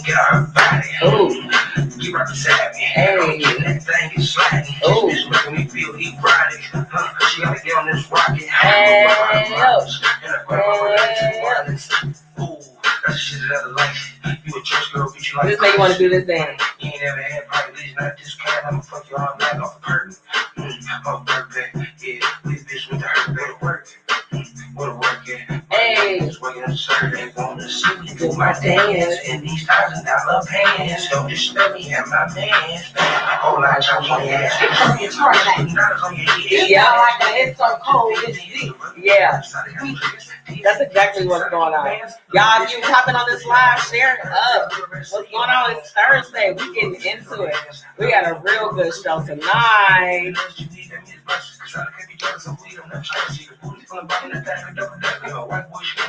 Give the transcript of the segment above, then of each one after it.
get her body. Get right beside me. Hey. That thing is sliding. This making me feel erotic. She gotta get on this rocket. Hey, ooh, that's shit that I like. You a church girl, but you like this. How you want to do this thing? You ain't never had probably not this kind. I'ma fuck you all night off the curtain. Off birthday, yeah, this bitch with the hurt better work. What a work, yeah. Hey, just working on Saturday, wanna see you do my dance. And these $1,000 pants, don't disturb me and my pants. A whole lot of chops on your ass. It's hard on your head. Yeah, like that. It's so cold. Yeah. That's exactly what's going on. Y'all, if you hopping on this live, share it up. What's going on? It's Thursday. We getting into it. We got a real good show tonight.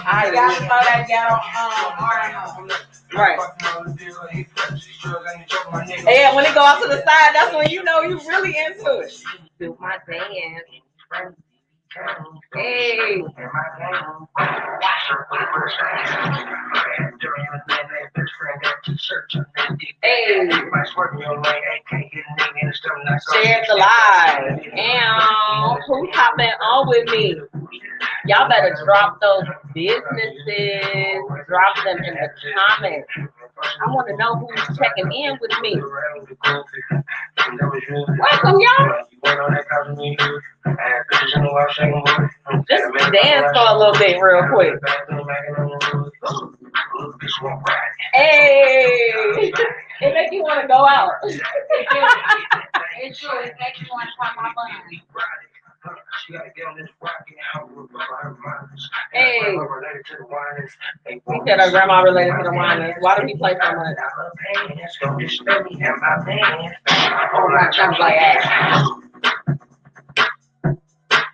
I gotta throw that down on right. Yeah, when it go out to the side, that's when you know you really into it. Do my dance. Hey. Hey. Share the live. And who's hopping on with me? Y'all better drop those businesses. Drop them in the comments. I want to know who's checking in with me. Welcome, y'all. Just dance for a little bit real quick. Hey, it makes you want to go out. It makes you want to pop my bun. Hey, he said her grandma related to the whiners. Why do he play so much?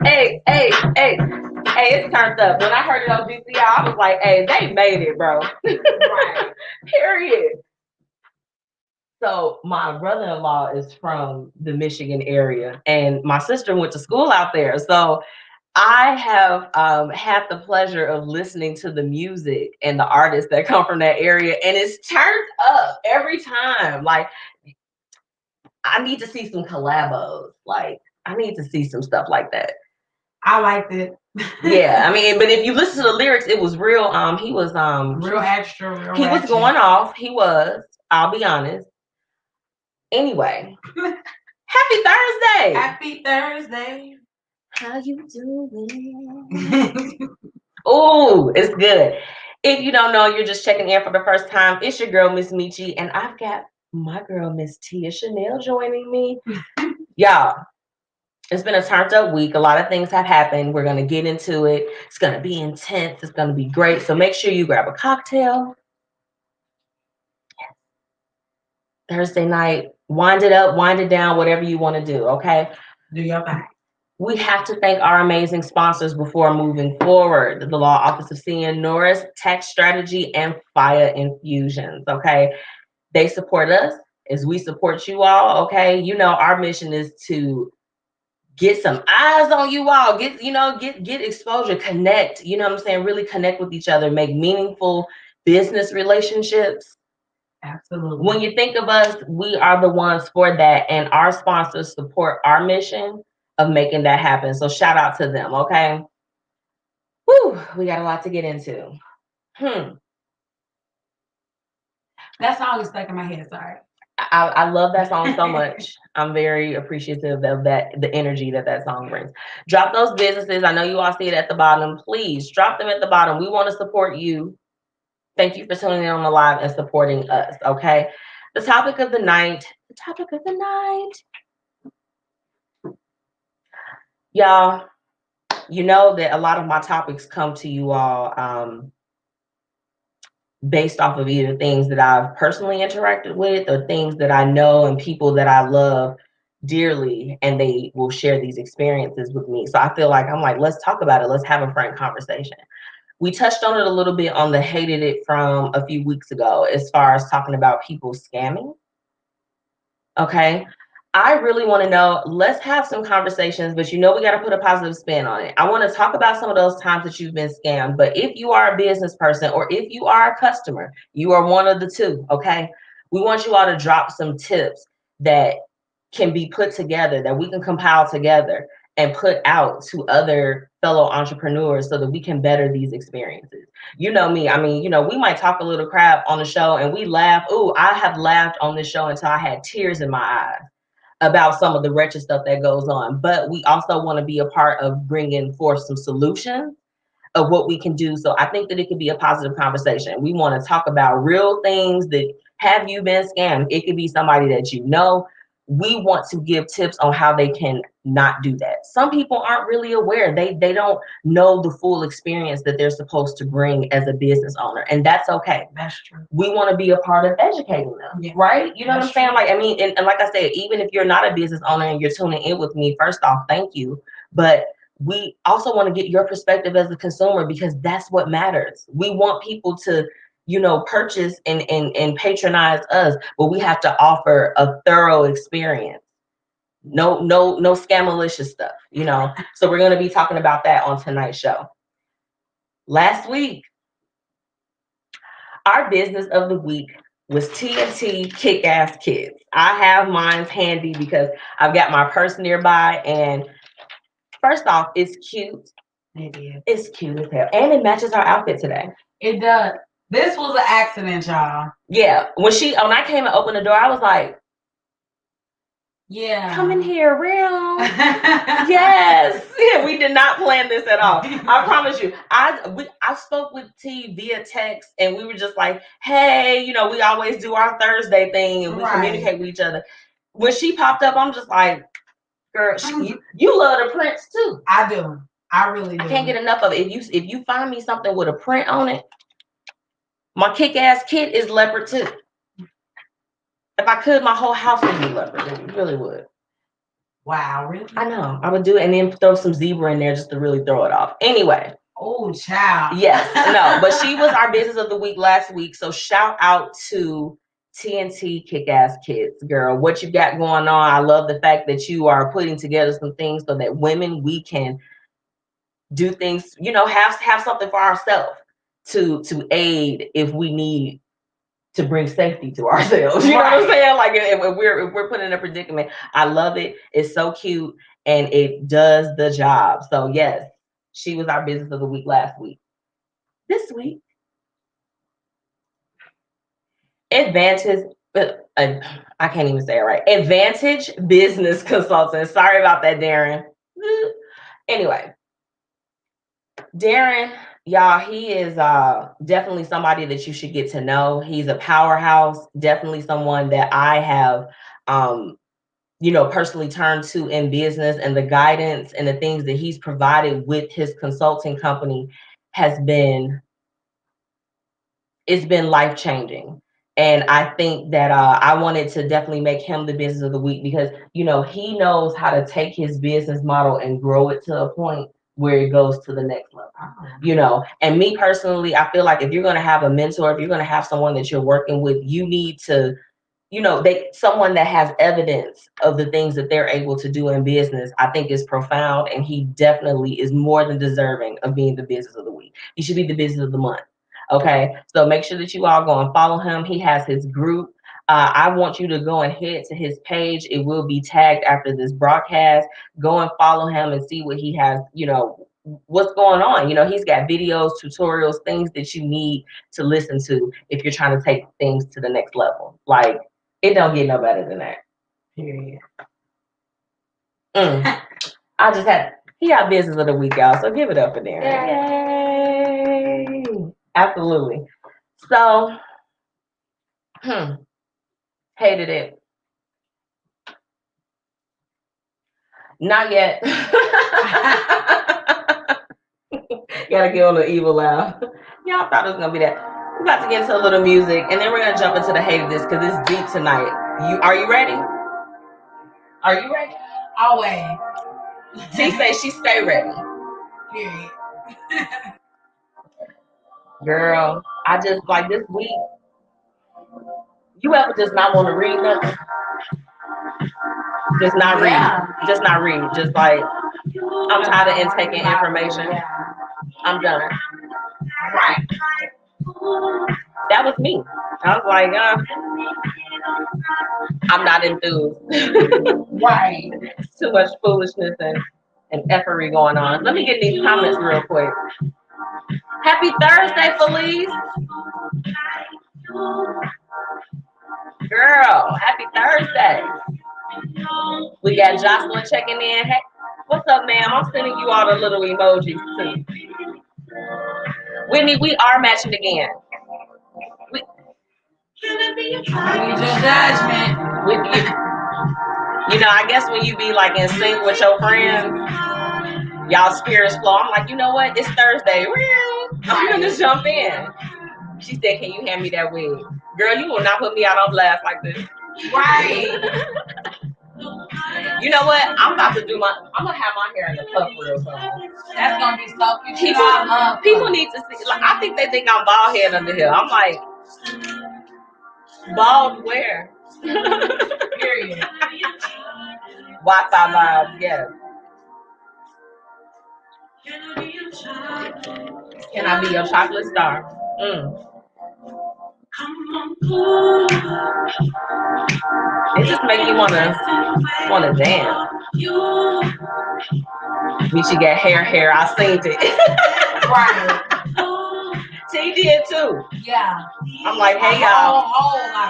Hey, it's turned up. When I heard it on GCI, I was like, hey, they made it, bro. Period. So my brother-in-law is from the Michigan area, and my sister went to school out there. So I have had the pleasure of listening to the music and the artists that come from that area, and it's turned up every time. Like, I need to see some collabos. Like, I need to see some stuff like that. I liked it. Yeah, I mean, but if you listen to the lyrics, it was real. He was real extra. Real he was going off. He was. I'll be honest. Anyway, happy Thursday. Happy Thursday. How you doing? Oh, it's good. If you don't know, you're just checking in for the first time. It's your girl, MzMetchi, and I've got my girl, Miss Tia Chanel, joining me. Y'all, it's been a turned up week. A lot of things have happened. We're going to get into it. It's going to be intense. It's going to be great. So make sure you grab a cocktail. Thursday night, wind it up, wind it down, whatever you want to do, okay? Do your thing. We have to thank our amazing sponsors before moving forward. The Law Office of Fiya, Norris, Tax Strategy, and Fiya Infusions, okay? They support us as we support you all, okay? You know, our mission is to get some eyes on you all, get exposure, connect, you know what I'm saying? Really connect with each other, make meaningful business relationships. Absolutely. When you think of us, we are the ones for that, and our sponsors support our mission of making that happen. So shout out to them, okay? Whew, we got a lot to get into. That song is stuck in my head, sorry. I love that song so much. I'm very appreciative of that, the energy that song brings. Drop those businesses. I know you all see it at the bottom. Please drop them at the bottom. We want to support you. Thank you for tuning in on the live and supporting us, okay? The topic of the night. Y'all, you know that a lot of my topics come to you all based off of either things that I've personally interacted with or things that I know and people that I love dearly, and they will share these experiences with me. So I feel like let's talk about it. Let's have a frank conversation. We touched on it a little bit on the Hated It from a few weeks ago, as far as talking about people scamming. Okay. I really want to know, let's have some conversations, but we got to put a positive spin on it. I want to talk about some of those times that you've been scammed, but if you are a business person or if you are a customer, you are one of the two, okay? We want you all to drop some tips that can be put together, that we can compile together and put out to other fellow entrepreneurs so that we can better these experiences. You know me, I mean, we might talk a little crap on the show and we laugh. Ooh, I have laughed on this show until I had tears in my eyes about some of the wretched stuff that goes on. But we also want to be a part of bringing forth some solutions of what we can do. So I think that it could be a positive conversation. We want to talk about real things that have you been scammed. It could be somebody that you know. We want to give tips on how they can not do that. Some people aren't really aware. They don't know the full experience that they're supposed to bring as a business owner. And that's okay. That's true. We want to be a part of educating them, right? You know what I'm saying? Like, I mean, and like I said, even if you're not a business owner and you're tuning in with me, first off, thank you. But we also want to get your perspective as a consumer because that's what matters. We want people to, purchase and patronize us, but we have to offer a thorough experience. No scamalicious stuff, So we're going to be talking about that on tonight's show. Last week, our business of the week was T&T Kick-Ass Kids. I have mine handy because I've got my purse nearby, and first off, it's cute. It is. It's cute as hell. And it matches our outfit today. It does. This was an accident, y'all. Yeah. When I came and opened the door, I was like, yeah, come in here, real. Yes. Yeah, we did not plan this at all. I promise you. I spoke with T via text and we were just like, hey, we always do our Thursday thing and we communicate with each other. When she popped up, I'm just like, girl, you love the prints too. I do. I really do. I can't get enough of it. If you find me something with a print on it, my kick-ass kit is leopard too. If I could, my whole house would be leopard. It really would. Wow, really? I know. I would do it and then throw some zebra in there just to really throw it off. Anyway. Oh, child. Yes. No, but she was our business of the week last week. So shout out to T&T Kick-Ass Kids, girl. What you got going on? I love the fact that you are putting together some things so that women, we can do things, have something for ourselves to aid if we need to bring safety to ourselves. You know what I'm saying? Like if we're put in a predicament. I love it. It's so cute and it does the job. So yes, she was our business of the week last week. This week, Advantage, I can't even say it right. Advantage Business Consultant. Sorry about that, Darren. Anyway, Darren, y'all, he is definitely somebody that you should get to know. He's a powerhouse, definitely someone that I have personally turned to in business, and the guidance and the things that he's provided with his consulting company it's been life-changing. And I think that I wanted to definitely make him the business of the week because, he knows how to take his business model and grow it to a point where it goes to the next level, and me personally, I feel like if you're going to have a mentor, if you're going to have someone that you're working with, you need to, someone that has evidence of the things that they're able to do in business, I think is profound. And he definitely is more than deserving of being the business of the week. He should be the business of the month. Okay. So make sure that you all go and follow him. He has his group. I want you to go and head to his page. It will be tagged after this broadcast. Go and follow him and see what he has, what's going on. He's got videos, tutorials, things that you need to listen to if you're trying to take things to the next level. Like, it don't get no better than that. Period. He got business of the week, y'all. So give it up for there. Yay! Absolutely. So, hated it. Not yet. Gotta get on the evil laugh. Y'all thought it was gonna be that. We're about to get into a little music, and then we're gonna jump into the hate of this because it's deep tonight. Are you ready? Are you ready? Always. T say she stay ready. Period. Girl, I just like this week. You ever just not want to read nothing? Just not read. Yeah. Just not read. Just like, I'm tired of intaking information. Yeah. I'm done. Right. That was me. I was like, I'm not enthused. Right. Too much foolishness and effery going on. Let me get these comments real quick. Happy Thursday, Felice. Girl, happy Thursday. We got Jocelyn checking in. Hey, what's up, ma'am? I'm sending you all the little emojis too. Whitney, we are matching again. Use your judgment. You know, I guess when you be like in sync with your friends, y'all spirits flow. I'm like, you know what? It's Thursday. I'm gonna jump in. She said, can you hand me that wig? Girl, you will not put me out on blast like this. Right. You know what? I'm gonna have my hair in the puff real soon. That's gonna be so cute. People need to see, like, I think they think I'm bald head under here. I'm like, bald where? Period. Wi-Fi vibes, yes. Can I be your chocolate star? It just make you wanna dance. We should get hair. I seen it. Right. T did too. Yeah. I'm like, hey y'all.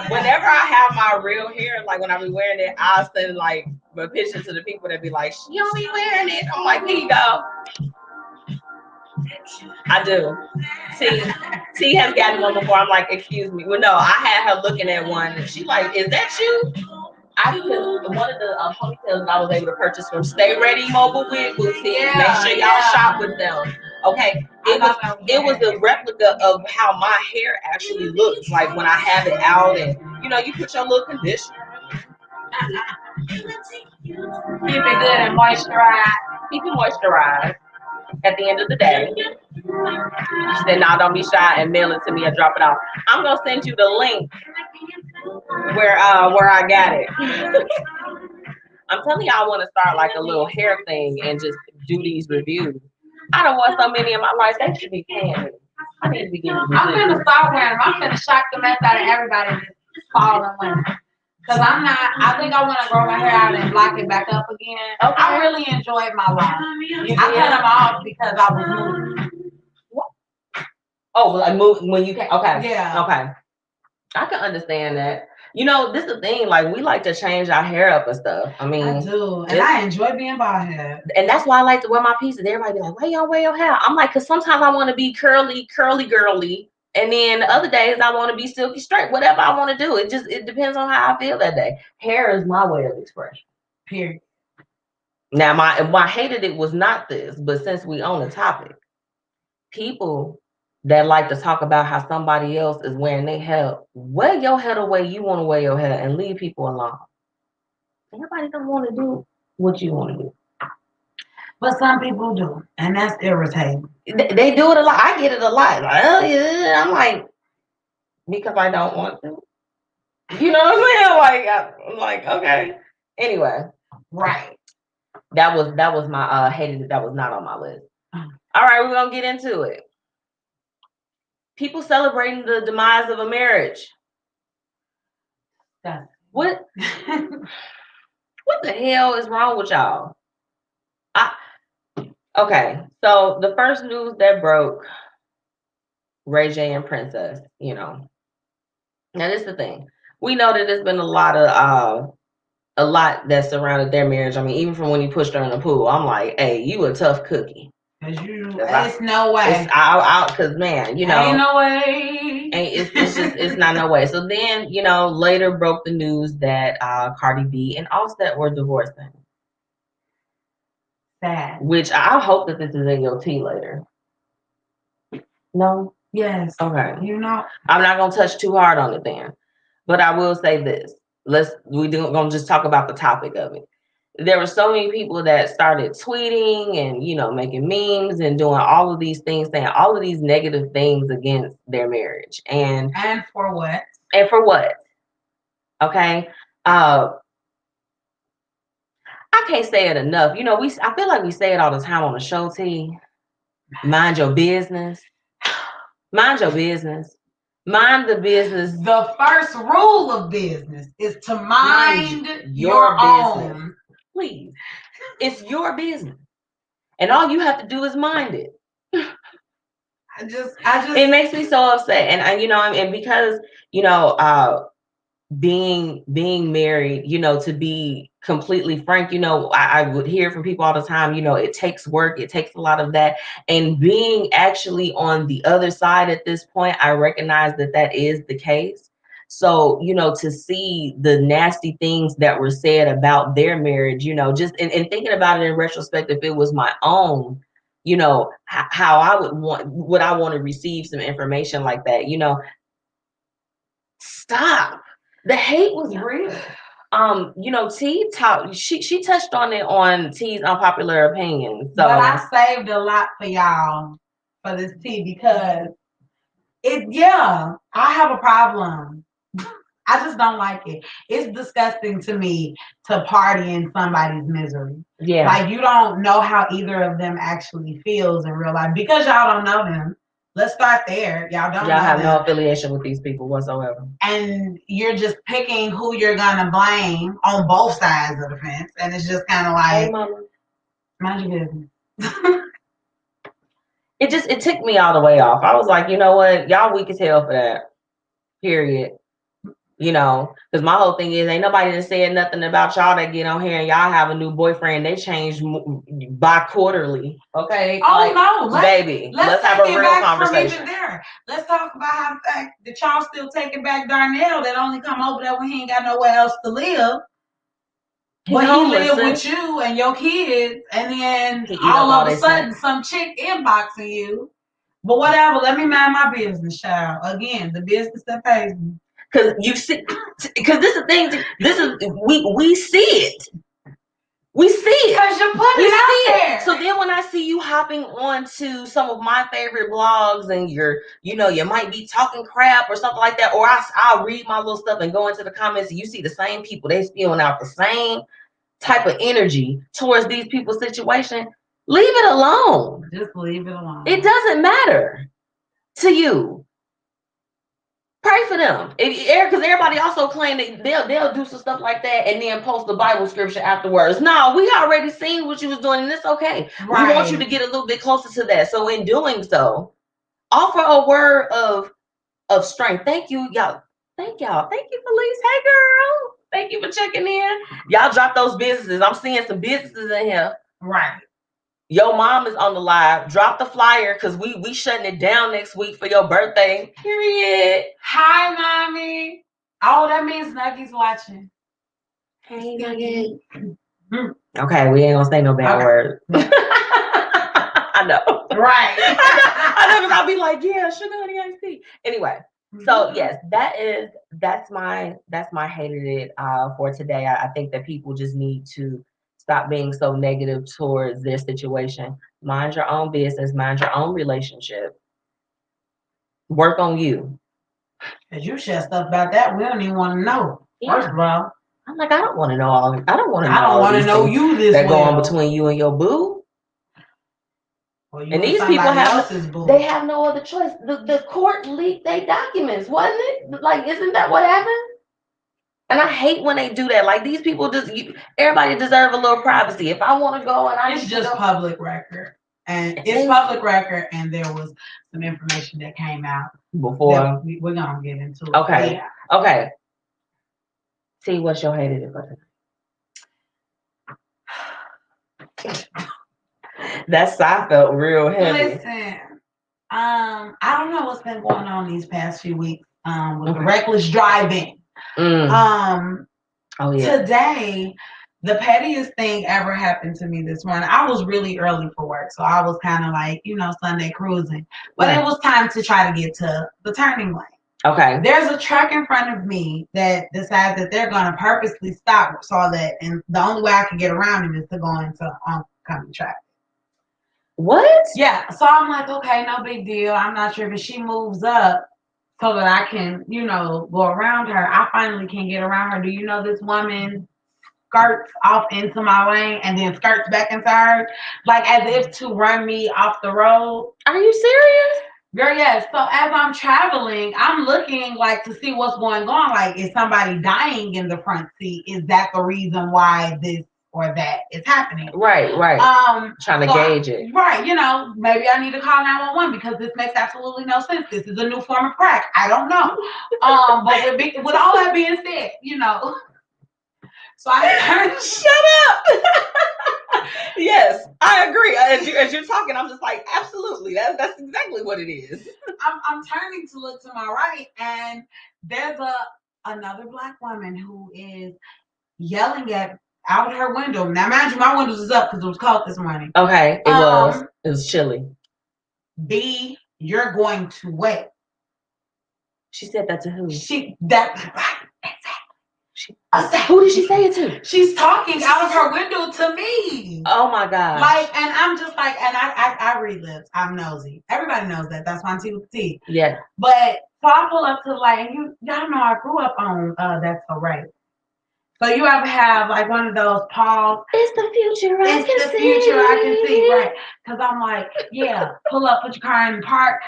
Whenever I have my real hair, like when I be wearing it, I'll send like a picture to the people that be like, she don't be wearing it. I'm like, here you go. I do. T has gotten one before. I'm like, excuse me. Well, no, I had her looking at one and she like, is that you? One of the ponytails that I was able to purchase from Stay Ready Mobile Wig Boutique. Yeah, Make sure y'all shop with them. Okay, it was a replica of how my hair actually looks like when I have it out, and you know, you put your little conditioner. Keep it good and moisturized. Keep it moisturized. At the end of the day, she said, "Nah, don't be shy and mail it to me or drop it off." I'm gonna send you the link where I got it. I'm telling y'all, I want to start like a little hair thing and just do these reviews. I don't want so many in my life. They should be paying me. I need to be getting I'm gonna start wearing them. I'm gonna shock the mess out of everybody this fall and winter. Cause I think I want to grow my hair out and block it back up again. Okay. I really enjoyed my life. I cut them off because I was moving. What? Oh, like move when you can. Okay. Yeah. Okay. I can understand that. You know, this is the thing. Like, we like to change our hair up and stuff. I mean, I do, and I enjoy being bald head. And that's why I like to wear my pieces. Everybody be like, "Why y'all wear your hair?" I'm like, cause sometimes I want to be curly, girly, and then other days I want to be silky straight. Whatever I want to do, it depends on how I feel that day. Hair is my way of expression. Period. Now, my hated it was not this, but since we own the topic, people that like to talk about how somebody else is wearing their hair, wear your hair the way you want to wear your hair and leave people alone. Everybody don't want to do what you want to do. But some people do, and that's irritating. They do it a lot. I get it a lot. Like, oh yeah, I'm like, because I don't want to. You know what I'm saying? I'm like, okay. Anyway, right. That was my hated. That was not on my list. All right, we're gonna get into it. People celebrating the demise of a marriage. What? What the hell is wrong with y'all? Okay, so the first news that broke, Ray J and Princess, you know. Now this is the thing. We know that there's been a lot that surrounded their marriage. I mean, even from when he pushed her in the pool, I'm like, hey, you a tough cookie. It's no way. It's out because man, you know, ain't no way. It's not no way. So then, you know, later broke the news that Cardi B and Offset were divorcing. Sad. Which I hope that this is in your tea later. No? Yes. Okay. You know. I'm not gonna touch too hard on it then. But I will say this. We're gonna just talk about the topic of it. There were so many people that started tweeting and, you know, making memes and doing all of these things, saying all of these negative things against their marriage. And for what? And for what? Okay. I can't say it enough. You know, I feel like we say it all the time on the show, T. Mind your business. Mind your business. Mind the business. The first rule of business is to mind your business. own. Please. It's your business. And all you have to do is mind it. I just it makes me so upset. And you know, and because, you know, being married, you know, to be completely frank, you know, I would hear from people all the time, you know, it takes work, it takes a lot of that. And being actually on the other side at this point, I recognize that is the case. So, you know, to see the nasty things that were said about their marriage, you know, just and thinking about it in retrospect, if it was my own, you know, how I would I want to receive some information like that, you know, stop. The hate was real. You know, T talked. She touched on it on T's unpopular opinion. So, but I saved a lot for y'all for this T because I have a problem. I just don't like it. It's disgusting to me to party in somebody's misery. Yeah, like you don't know how either of them actually feels in real life because y'all don't know them. Let's start there. Y'all have no affiliation with these people whatsoever. And you're just picking who you're gonna blame on both sides of the fence. And it's just kind of like, hey, mama, mind your business. it took me all the way off. I was like, you know what? Y'all weak as hell for that. Period. You know, because my whole thing is ain't nobody that said nothing about y'all that get on here and y'all have a new boyfriend. They change bi-quarterly. Okay. Oh, no. Baby, let's have a real conversation. From even there. Let's talk about how the fact that y'all still taking back Darnell that only come over there when he ain't got nowhere else to live. But he live with you and your kids, and then all of a sudden some chick inboxing you. But whatever, let me mind my business, child. Again, the business that pays me. Because you see, because this is things. This is we see it. We see it. Because you put it out there. So then when I see you hopping on to some of my favorite blogs and you might be talking crap or something like that, or I'll read my little stuff and go into the comments and you see the same people, they spewing out the same type of energy towards these people's situation. Leave it alone. Just leave it alone. It doesn't matter to you. Pray for them. Because everybody also claim that they'll do some stuff like that and then post the Bible scripture afterwards. No, we already seen what you was doing, and it's okay. Right. We want you to get a little bit closer to that. So in doing so, offer a word of strength. Thank you, y'all. Thank y'all. Thank you, Felice. Hey, girl. Thank you for checking in. Y'all drop those businesses. I'm seeing some businesses in here. Right. Your mom is on the live. Drop the flyer because we shutting it down next week for your birthday. Period. Hi, mommy. Oh, that means Nuggie's watching. Hey, Nugget. Okay, we ain't gonna say no bad words. I know. Right. I know, because I'll be like, yeah, sugar honey iced tea. Anyway, so yes, that's my hated it for today. I think that people just need to stop being so negative towards their situation. Mind your own business, mind your own relationship. Work on you. Cause you share stuff about that, we don't even want to know. Yeah. First of all, I'm like, I don't want to know all. I don't want to know. I don't want to know you this that go on between you and your boo. And these people they have no other choice. The court leaked their documents, wasn't it? Like, isn't that what happened? And I hate when they do that. Like, these people everybody deserve a little privacy. If I want to go and it's just public record. And it's public record, and there was some information that came out before. We're gonna get into it. Okay. Yeah. Okay. See, what's your hated it for today? That sigh felt real heavy. Listen, I don't know what's been going on these past few weeks with the reckless driving. Today, the pettiest thing ever happened to me this morning. I was really early for work, so I was kind of like, Sunday cruising. But it was time to try to get to the turning lane. Okay. There's a truck in front of me that decides that they're going to purposely stop and the only way I can get around him is to go into oncoming traffic. What? Yeah. So I'm like, okay, no big deal. I'm not sure if she moves up so that I can, go around her. I finally can get around her. Do you know this woman skirts off into my lane and then skirts back into her, like as if to run me off the road. Are you serious? Girl, yes. So as I'm traveling, I'm looking like to see what's going on. Like, is somebody dying in the front seat? Is that the reason why this or that is happening? Right. Trying to gauge it. Right. Maybe I need to call 911 because this makes absolutely no sense. This is a new form of crack. I don't know. But with all that being said, so I turned. Shut up. Yes, I agree. As you're talking, I'm just like, absolutely. That's exactly what it is. I'm turning to look to my right, and there's another Black woman who is yelling out her window. Now, mind you, my windows is up because it was cold this morning. Okay, it was. It was chilly. B, you're going to wait. She said that to who? Who did she say it to? She's talking out of her window to me. Oh my God. And I'm just like, and I read lips. I'm nosy. Everybody knows that. That's why I'm T with the T. Yeah. But so I pull up to y'all know I grew up on That's So Right. So you ever have like one of those pause? It's the future I can see. It's the future I can see, right? Because I'm like, yeah, pull up, put your car in the park.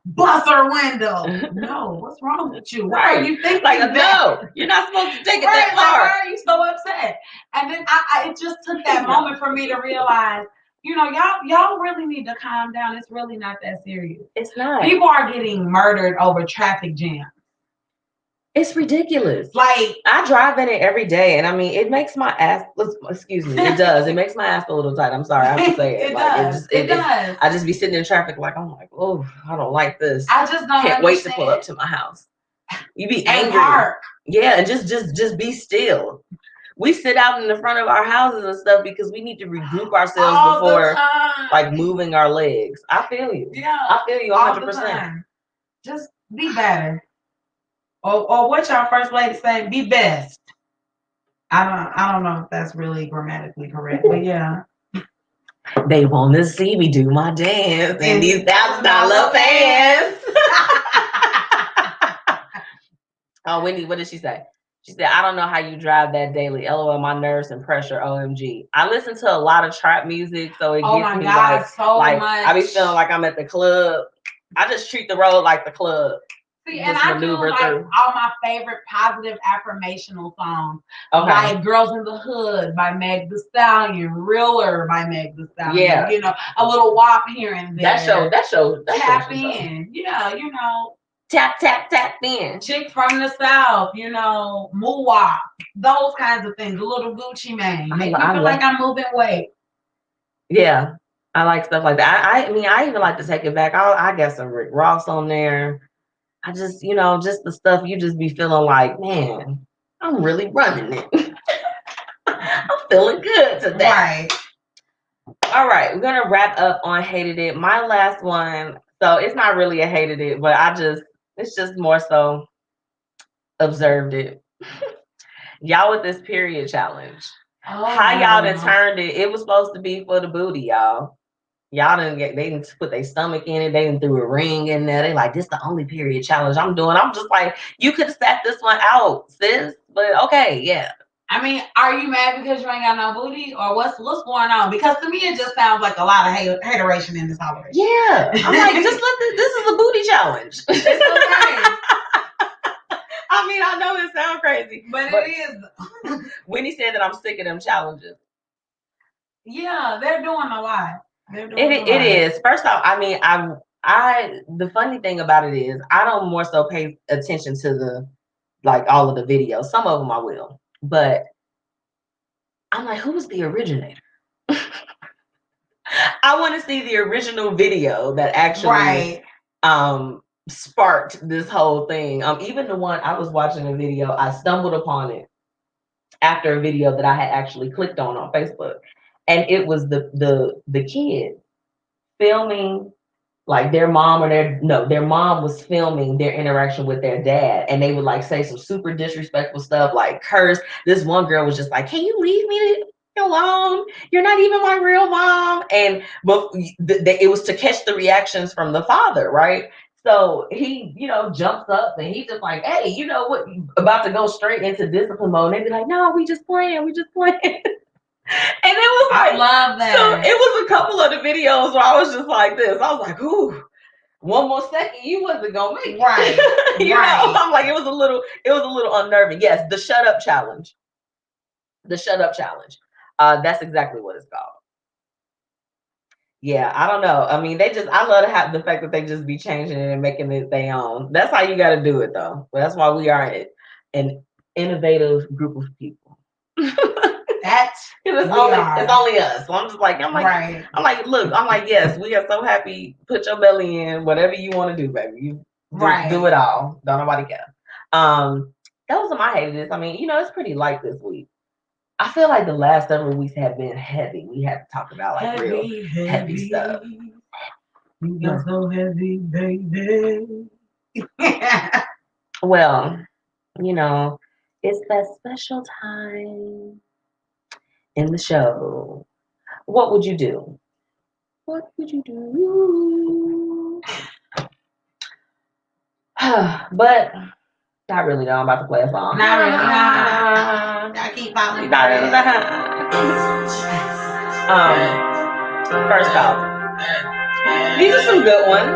Bust her window. No, what's wrong with you? Why are you thinking like that? No, you're not supposed to take it that far. Why are you so upset? And then it just took that moment for me to realize, y'all really need to calm down. It's really not that serious. It's not. People are getting murdered over traffic jams. It's ridiculous. Like, I drive in it every day, and I mean, it makes my ass. Excuse me, it does. It makes my ass a little tight. I'm sorry, I have to say it. It does. I just be sitting in traffic like, I'm like, oh, I don't like this. I just don't can't wait to pull up to my house. You be angry. Yeah, and just be still. We sit out in the front of our houses and stuff because we need to regroup ourselves before like moving our legs. I feel you. Yeah, I feel you 100%. Just be better. Or what y'all first lady say? Be best. I don't know if that's really grammatically correct, but yeah. They want to see me do my dance in these $1,000 pants. Oh, Wendy, what did she say? She said, I don't know how you drive that daily. LOL, my nerves and pressure. OMG. I listen to a lot of trap music, so it gets me much. I be feeling like I'm at the club. I just treat the road like the club. See, and I do like all my favorite positive affirmational songs. Okay. Like Girls in the Hood by Meg Thee Stallion, Realer by Meg Thee Stallion. Yeah. A little WAP here and there. That show. Tap in. Yeah, Tap, tap, tap in. Chick from the South, Moo-Wop. Those kinds of things. A little Gucci Mane. Make me feel like I'm moving weight. Yeah. I like stuff like that. I mean, I even like to take it back. I got some Rick Ross on there. I just, just the stuff you just be feeling like, man, I'm really running it. I'm feeling good today. Right. All right, we're going to wrap up on Hated It. My last one, so it's not really a Hated It, but it's just more so observed it. Y'all with this period challenge. Oh, how y'all done turned it. It was supposed to be for the booty, y'all. Y'all they didn't put their stomach in it. They didn't threw a ring in there. They like, this the only period challenge I'm doing. I'm just like, you could have sat this one out, sis. But okay, yeah. I mean, are you mad because you ain't got no booty, or what's going on? Because to me, it just sounds like a lot of hateration in this holiday. Yeah, I'm like, just this is a booty challenge. It's okay. I mean, I know it sounds crazy, but it is. Winnie said that I'm sick of them challenges. Yeah, they're doing a lot. It is. First off, I mean, I the funny thing about it is I don't more so pay attention to all of the videos. Some of them I will, but I'm like, who was the originator? I want to see the original video that actually sparked this whole thing. Even the one I was watching a video, I stumbled upon it after a video that I had actually clicked on Facebook. And it was the kid filming like their mom their mom was filming their interaction with their dad, and they would like say some super disrespectful stuff, like curse. This one girl was just like, can you leave me alone? You're not even my real mom. And it was to catch the reactions from the father, right? So he, jumps up and he just like, hey, you know what, about to go straight into discipline mode. And they be like, no, we just playing. And it was like, I love that. So it was a couple of the videos where I was just like this. I was like, ooh, one more second, you wasn't gonna make it. Right. I'm like, it was a little unnerving. Yes, the shut up challenge. The shut up challenge. That's exactly what it's called. Yeah, I don't know. I mean, I love to have the fact that they just be changing it and making it their own. That's how you got to do it, though. That's why we are an innovative group of people. It's only us. So look, yes, we are so happy. Put your belly in, whatever you want to do, baby. You do it all. Don't nobody care. Those are my haters. I mean, it's pretty light this week. I feel like the last several weeks have been heavy. We had to talk about like real heavy stuff. You got so heavy, baby. Well, it's that special time in the show. What would you do? What would you do? But not really, though. I'm about to play a song. Not really. I keep following. First off, these are some good ones.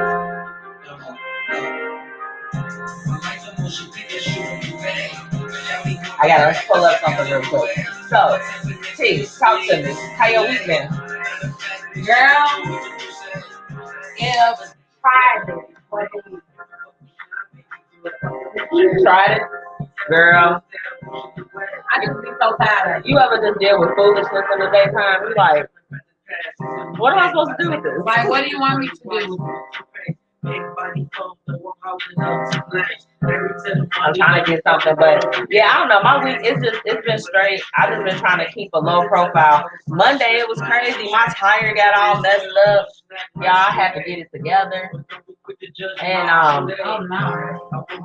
I gotta pull up something real quick. So, T, talk to me. How your week been? Girl, if Friday. You tried it? Girl. I just be so tired. You ever just deal with foolishness in the daytime? You like, what am I supposed to do with this? Like, what do you want me to do? I'm trying to get something, but yeah, I don't know. My week, it's been straight. I've just been trying to keep a low profile. Monday, it was crazy. My tire got all messed up. Y'all, I had to get it together. And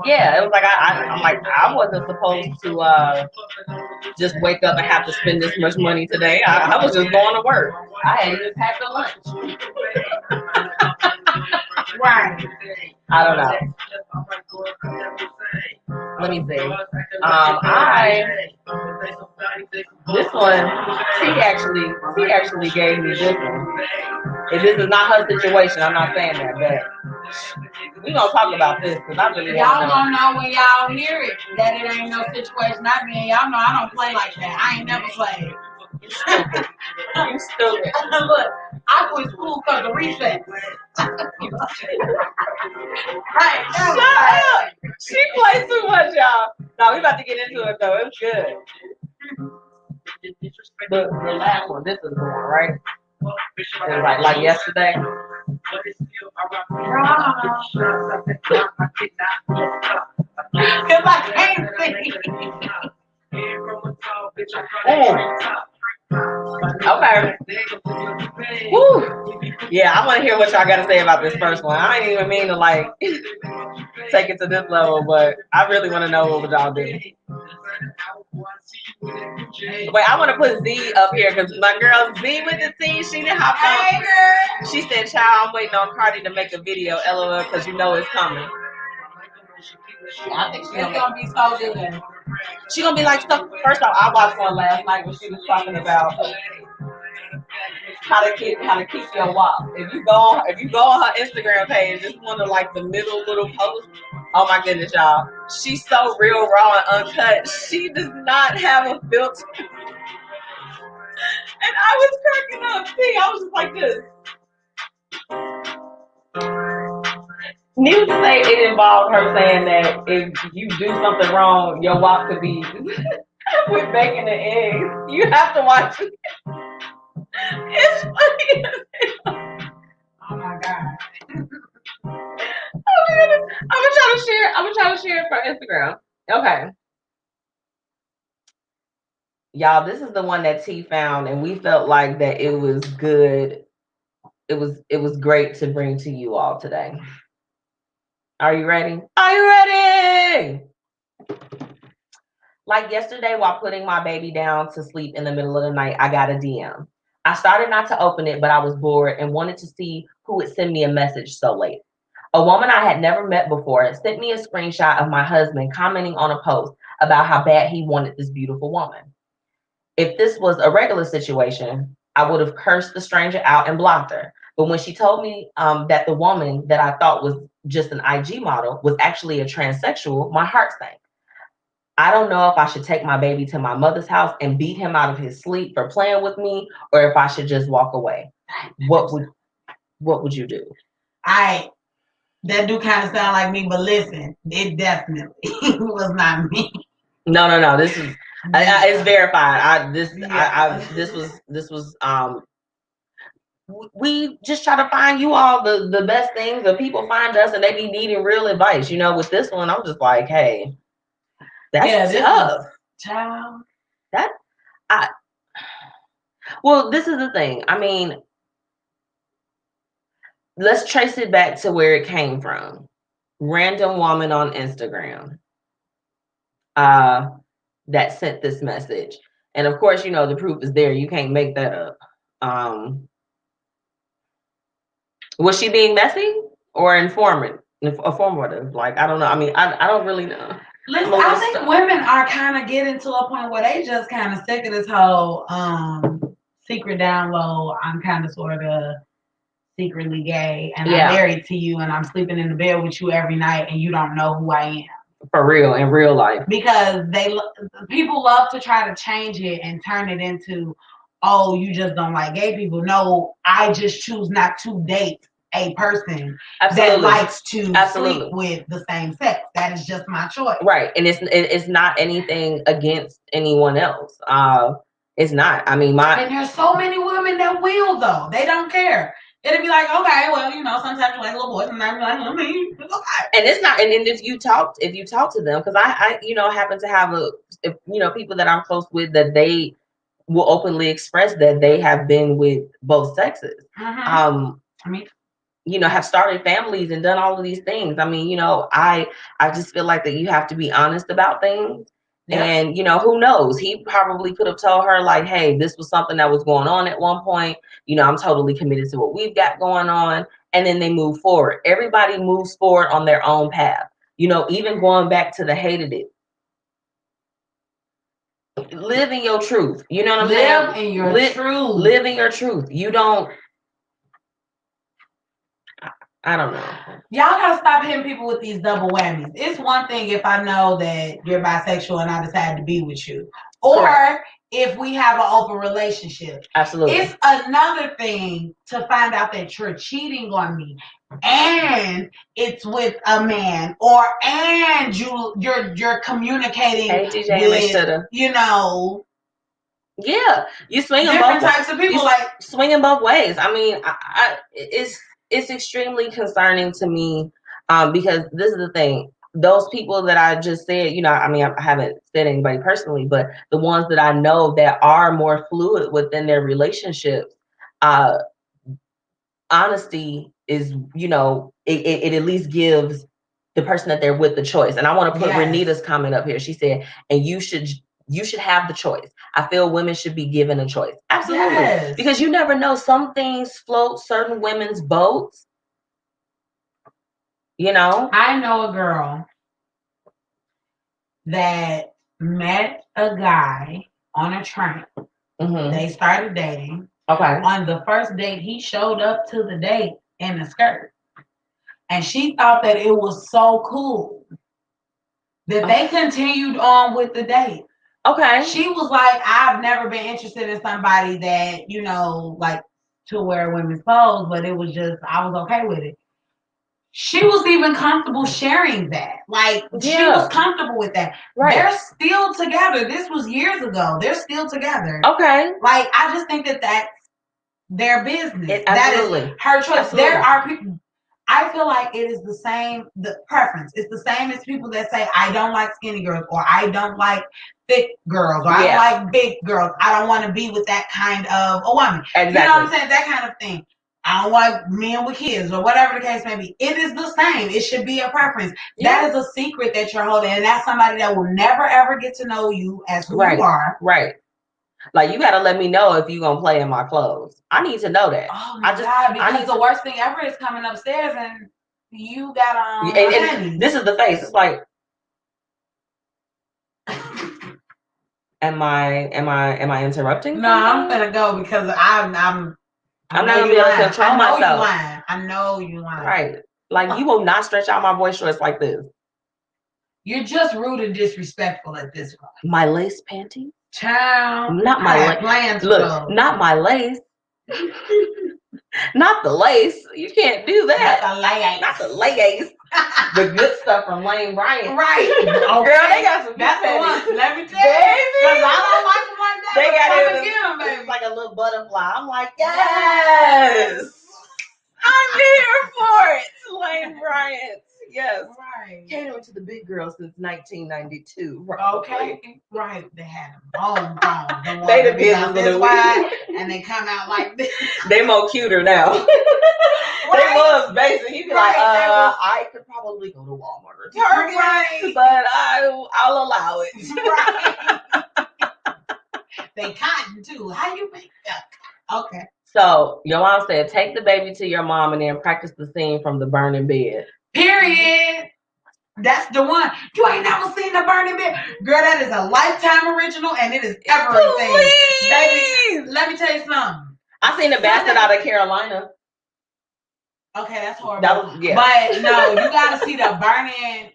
yeah, it was like I wasn't supposed to just wake up and have to spend this much money today. I was just going to work. I hadn't even packed a lunch. Right. I don't know. Let me see. This one, T actually gave me this one. If this is not her situation, I'm not saying that, but we gonna talk about this because I really y'all gonna know when y'all hear it that it ain't no situation I mean. Y'all know I don't play like that. I ain't never played. You stupid. You stupid. Look, I quit school because of recess. Right. Shut up. She plays too much, y'all. No, we about to get into it though. It's good. The last one, this is the one, right? It was like yesterday. Because I can't see. Okay. Woo. Yeah, I want to hear what y'all got to say about this first one. I ain't even mean to like take it to this level, but I really want to know what y'all do. Wait, I want to put Z up here because my girl Z with the T, she didn't hop on. She said, "Child, I'm waiting on Cardi to make a video, LOL, because you know it's coming." I think she's gonna be so good. She gonna be like stuff. First off, I watched one last night when she was talking about how to keep your walk. If you go on her Instagram page, it's one of like the middle little posts. Oh my goodness, y'all. She's so real, raw, and uncut. She does not have a filter. And I was cracking up. See, I was just like this. Needless to say, it involved her saying that if you do something wrong, your walk could be with bacon and eggs. You have to watch it. It's funny. Oh my God. I'm gonna try to share it for Instagram. Okay. Y'all, this is the one that T found, and we felt like that it was good. It was great to bring to you all today. Are you ready? Are you ready? Like yesterday, while putting my baby down to sleep in the middle of the night, I got a DM. I started not to open it, but I was bored and wanted to see who would send me a message so late. A woman I had never met before sent me a screenshot of my husband commenting on a post about how bad he wanted this beautiful woman. If this was a regular situation, I would have cursed the stranger out and blocked her. But when she told me that the woman that I thought was just an IG model was actually a transsexual, my heart sank. I don't know if I should take my baby to my mother's house and beat him out of his sleep for playing with me, or if I should just walk away. What would you do? That do kind of sound like me, but listen, it definitely was not me. No. This is it's verified. This was we just try to find you all the best things, and people find us and they be needing real advice. With this one, I'm just like, hey, that's tough. Child. Well, this is the thing. I mean, let's trace it back to where it came from. Random woman on Instagram that sent this message. And of course, the proof is there. You can't make that up. Was she being messy or informative? Like, I don't know. I mean, I don't really know. Listen, I think women are kind of getting to a point where they just kind of sick of this whole secret download. I'm kind of sort of secretly gay and I'm married to you and I'm sleeping in the bed with you every night and you don't know who I am. For real, in real life. Because people love to try to change it and turn it into, oh, you just don't like gay people. No, I just choose not to date a person that likes to sleep with the same sex. That is just my choice. Right. And it's not anything against anyone else. It's not. I mean, and there's so many women that will, though. They don't care. It'd be like, okay, well, sometimes you like little boys, sometimes you like little men. And it's not. And if you talk to them, because I happen to have people that I'm close with that they will openly express that they have been with both sexes. Have started families and done all of these things. I mean, I just feel like that you have to be honest about things. Yep. And, who knows? He probably could have told her like, hey, this was something that was going on at one point. I'm totally committed to what we've got going on. And then they move forward. Everybody moves forward on their own path. Even going back to the hated it. Live in your truth. You know what I'm saying? Live in your truth. Live in your truth. You don't. I don't know. Y'all gotta stop hitting people with these double whammies. It's one thing if I know that you're bisexual and I decide to be with you. Or correct. If we have an open relationship. Absolutely. It's another thing to find out that you're cheating on me and it's with a man and you're communicating with, Yeah, you swing different types of people, like swinging both ways. I mean, it's extremely concerning to me because this is the thing. Those people that I just said, I mean, I haven't said anybody personally, but the ones that I know that are more fluid within their relationships, honesty is, it at least gives the person that they're with the choice. And I want to put Renita's comment up here. She said, and you should have the choice. I feel women should be given a choice. Absolutely. Yes. Because you never know. Some things float certain women's boats. I know a girl that met a guy on a train. Mm-hmm. They started dating. Okay. On the first date, he showed up to the date in a skirt. And she thought that it was so cool that they continued on with the date. Okay. She was like, I've never been interested in somebody that, like to wear women's clothes, but it was just, I was okay with it. She was even comfortable sharing that. Like, she was comfortable with that. Right. They're still together. This was years ago. They're still together. Okay. Like, I just think that that's their business. Absolutely. That is her choice. Absolutely. There are people. I feel like it is the same, the preference. It's the same as people that say, I don't like skinny girls, or I don't like thick girls, or I don't like big girls. I don't want to be with that kind of a woman. Exactly. You know what I'm saying? That kind of thing. I don't like men with kids, or whatever the case may be. It is the same. It should be a preference. Yeah. That is a secret that you're holding, and that's somebody that will never, ever get to know you as who you are. Right. Like, you got to let me know if you're going to play in my clothes. I need to know that. Oh, my God, because the worst thing ever is coming upstairs and You got on. And this is the face. It's like, am I interrupting? No, I'm gonna go because I'm not gonna be able to control myself. I know you lying. Right. Like you will not stretch out my boy shorts like this. You're just rude and disrespectful at this point. My lace panties? Child. Not my lace. Look, not my lace. Not the lace. You can't do that. Not the lace. The good stuff from Lane Bryant. Right. Okay. Girl, they got some That's the one. Let me tell you. Baby. Because I don't like them like that. They got it. Get them, baby. It's like a little butterfly. I'm like, yes. I'm here for it. Lane Bryant. Yes. Right. Catering to the big girls since 1992. Okay. Right. They had them bone. They the business this wide, and they come out like this. They more cuter now. Right. They was basic. He'd be like, I could probably go to Walmart or Target, but I'll allow it. Right. They cotton too. How you make that? Okay. So your mom said, take the baby to your mom and then practice the scene from The Burning Bed. Period. That's the one. You ain't never seen The Burning Bed? Girl, that is a Lifetime original and it is everything. Baby, let me tell you something. I seen The Bastard Out of Carolina. Okay, that's horrible. That was, yeah. But no, you gotta see The Burning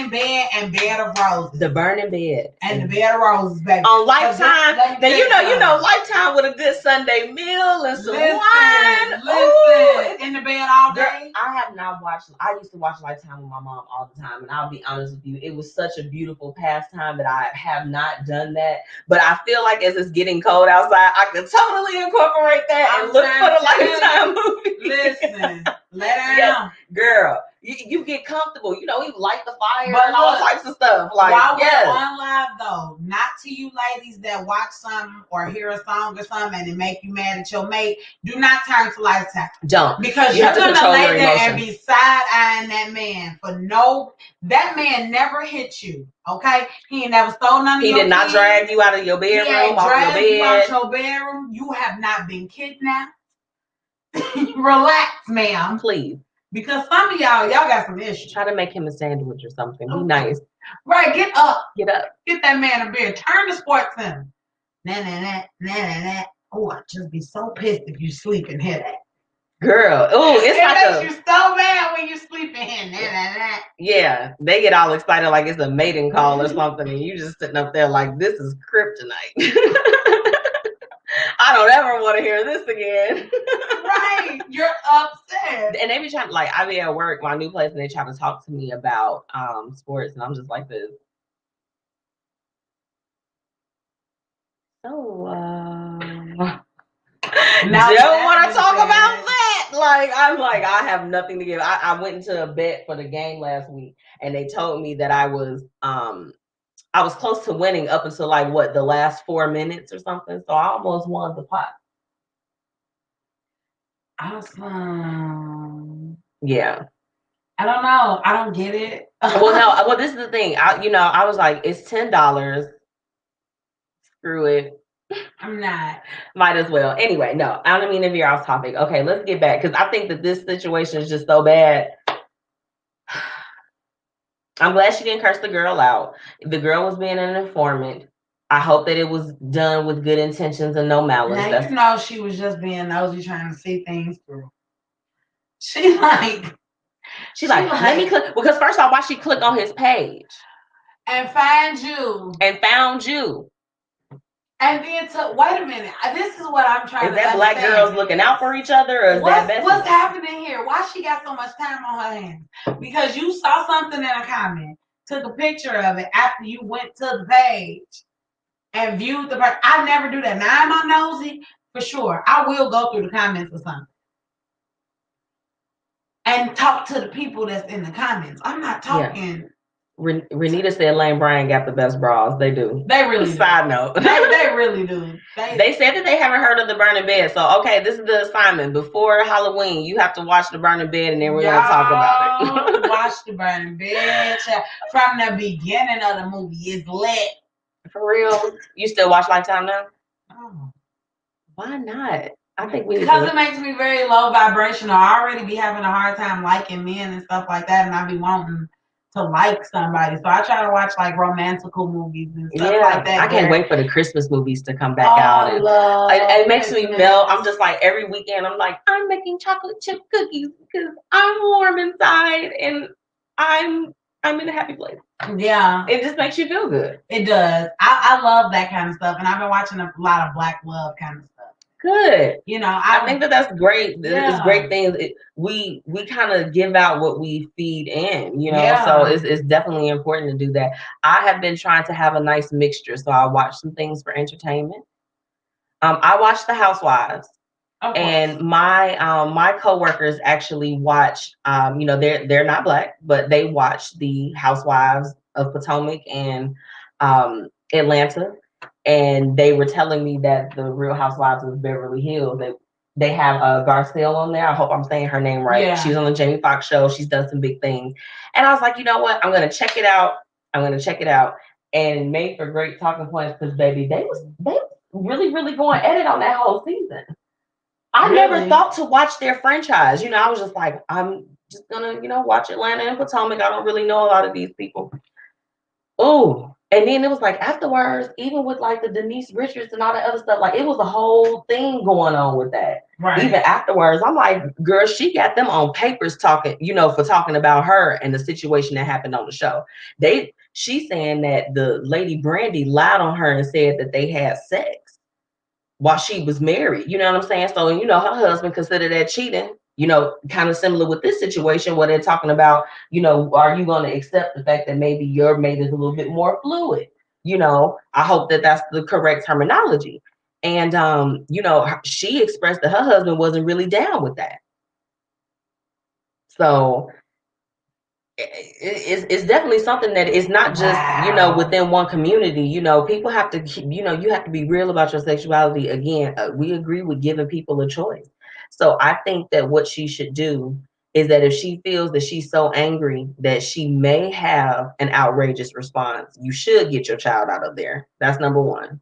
Bed and Bed of Roses. The Burning Bed. And The Bed of Roses, baby. On Lifetime. Now you know Lifetime with a good Sunday meal and some wine. Listen, in the bed all day. Girl, I have not watched. I used to watch Lifetime with my mom all the time, and I'll be honest with you, it was such a beautiful pastime that I have not done that. But I feel like as it's getting cold outside, I could totally incorporate that and look for the Lifetime movie. Listen, let her know. Girl, you get comfortable. You know, you light the fire and all types of stuff. Like, while we're on live, though, not to you ladies that watch something or hear a song or something and it make you mad at your mate, do not turn to Lifetime. Don't. Because you're going to lay there and be side-eyeing that man that man never hit you, okay? He ain't never stole none of your He did not drag you out of your bedroom, off your bed. You out your bedroom. You have not been kidnapped. Relax, ma'am. Please. Because some of y'all got some issues. Try to make him a sandwich or something. Be nice. Right, get up. Get up. Get that man a beer. Turn the sports center. Nah. Oh, I'd just be so pissed if you sleep and hear that. Girl, it makes you so mad when you sleep and hear nah. Yeah, they get all excited like it's a mating call or something, and you just sitting up there like, this is kryptonite. I don't ever want to hear this again. Right, you're upset. And they be trying, like, I be at work, my new place, and they try to talk to me about sports, and I'm just like this. So, now don't want to talk about that. Like, I'm like, I have nothing to give. I went into a bet for the game last week, and they told me that I was close to winning up until like the last 4 minutes or something. So I almost won the pot. Awesome. Yeah. I don't know. I don't get it. Well, this is the thing. I was like, it's $10. Screw it. I'm not. Might as well. Anyway, no, I don't mean to veer off topic. Okay, let's get back because I think that this situation is just so bad. I'm glad she didn't curse the girl out. The girl was being an informant. I hope that it was done with good intentions and no malice. Now, you know she was just being nosy, trying to see things through. She's like, let me click. Because first off, why she click on his page? And found you. And then wait a minute. This is what I'm trying to understand. Is that black girls looking out for each other, or is what's happening here? Why she got so much time on her hands? Because you saw something in a comment, took a picture of it after you went to the page and viewed the person. I never do that. Now I'm on nosy for sure. I will go through the comments or something and talk to the people that's in the comments. I'm not talking. Yeah. Renita said Lane Bryant got the best bras. They do. They really do. Side note. They really do. They said that they haven't heard of The Burning Bed. So, okay, this is the assignment. Before Halloween, you have to watch The Burning Bed, and then we're going to talk about it. Watch The Burning Bed. From the beginning of the movie, it's lit. For real? You still watch Lifetime now? Oh. Why not? I think we because it makes me very low vibrational. I already be having a hard time liking men and stuff like that, and I be wanting to like somebody. So I try to watch like romantical movies and stuff like that. I can't wait for the Christmas movies to come back out. And it makes me melt. I'm just like every weekend I'm like, I'm making chocolate chip cookies because I'm warm inside and I'm in a happy place. Yeah. It just makes you feel good. It does. I love that kind of stuff. And I've been watching a lot of Black love kind of stuff. Good. You know, I think that's great. It's great things. We kind of give out what we feed in, you know, so it's definitely important to do that. I have been trying to have a nice mixture. So I watch some things for entertainment. I watch The Housewives. And my coworkers actually watch, you know, they're not Black, but they watch the Housewives of Potomac and Atlanta. And they were telling me that the Real Housewives of Beverly Hills, they have Garcelle on there. I hope I'm saying her name right. Yeah. She's on the Jamie Foxx show. She's done some big things. And I was like, you know what? I'm gonna check it out. And made for great talking points because baby, they really, really going at it on that whole season. I never thought to watch their franchise. You know, I was just like, I'm just gonna, you know, watch Atlanta and Potomac. I don't really know a lot of these people. Oh, and then it was like afterwards, even with like the Denise Richards and all that other stuff, like it was a whole thing going on with that. Right. Even afterwards, I'm like, girl, she got them on papers talking, you know, for talking about her and the situation that happened on the show. She's saying that the lady Brandy lied on her and said that they had sex while she was married. You know what I'm saying? So, you know, her husband considered that cheating. You know, kind of similar with this situation where they're talking about, you know, are you going to accept the fact that maybe your mate is a little bit more fluid? You know, I hope that that's the correct terminology. And, you know, she expressed that her husband wasn't really down with that. So it's definitely something that is not just, you know, within one community. You know, people have to, you know, you have to be real about your sexuality. Again, we agree with giving people a choice. So I think that what she should do is that if she feels that she's so angry that she may have an outrageous response, you should get your child out of there. That's number one.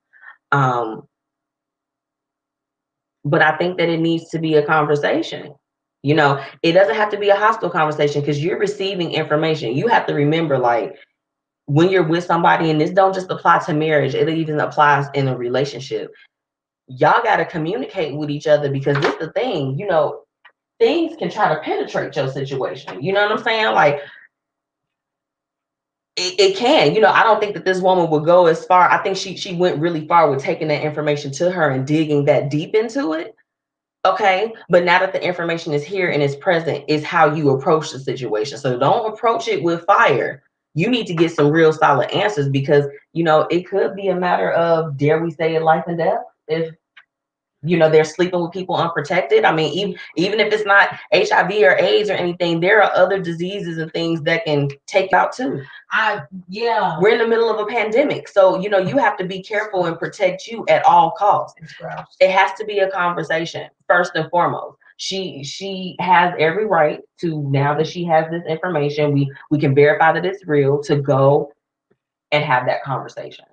But I think that it needs to be a conversation. You know, it doesn't have to be a hostile conversation because you're receiving information. You have to remember, like, when you're with somebody, and this don't just apply to marriage, it even applies in a relationship. Y'all got to communicate with each other because this is the thing, you know, things can try to penetrate your situation. You know what I'm saying? Like, it can, you know, I don't think that this woman would go as far. I think she went really far with taking that information to her and digging that deep into it. Okay, but now that the information is here and is present, is how you approach the situation. So don't approach it with fire. You need to get some real solid answers because, you know, it could be a matter of, dare we say, life and death if, you know, they're sleeping with people unprotected. I mean, even if it's not HIV or AIDS or anything, there are other diseases and things that can take out too. We're in the middle of a pandemic. So, you know, you have to be careful and protect you at all costs. It has to be a conversation first and foremost. She has every right to, now that she has this information, we can verify that it's real, to go and have that conversation.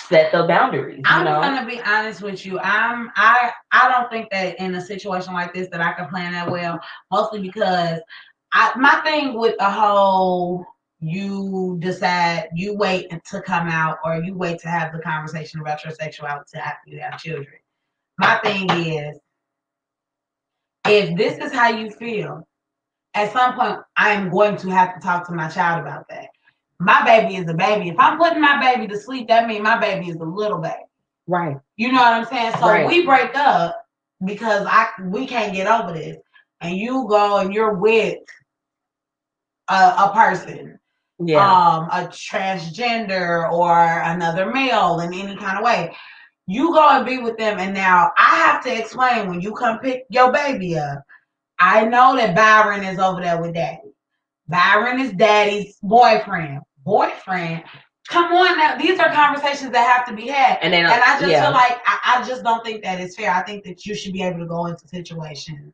Set the boundaries. I'm gonna be honest with you. I don't think that in a situation like this that I can plan that well. Mostly because my thing with the whole, you decide, you wait to come out or you wait to have the conversation about your sexuality after you have children. My thing is, if this is how you feel, at some point I am going to have to talk to my child about that. My baby is a baby. If I'm putting my baby to sleep, that means my baby is a little baby. Right. You know what I'm saying? So we break up because we can't get over this. And you go and you're with a person. Yeah. A transgender or another male in any kind of way. You go and be with them, and now I have to explain when you come pick your baby up. I know that Byron is over there with daddy. Byron is daddy's boyfriend. Come on now. These are conversations that have to be had. And I just feel like I just don't think that it's fair. I think that you should be able to go into situations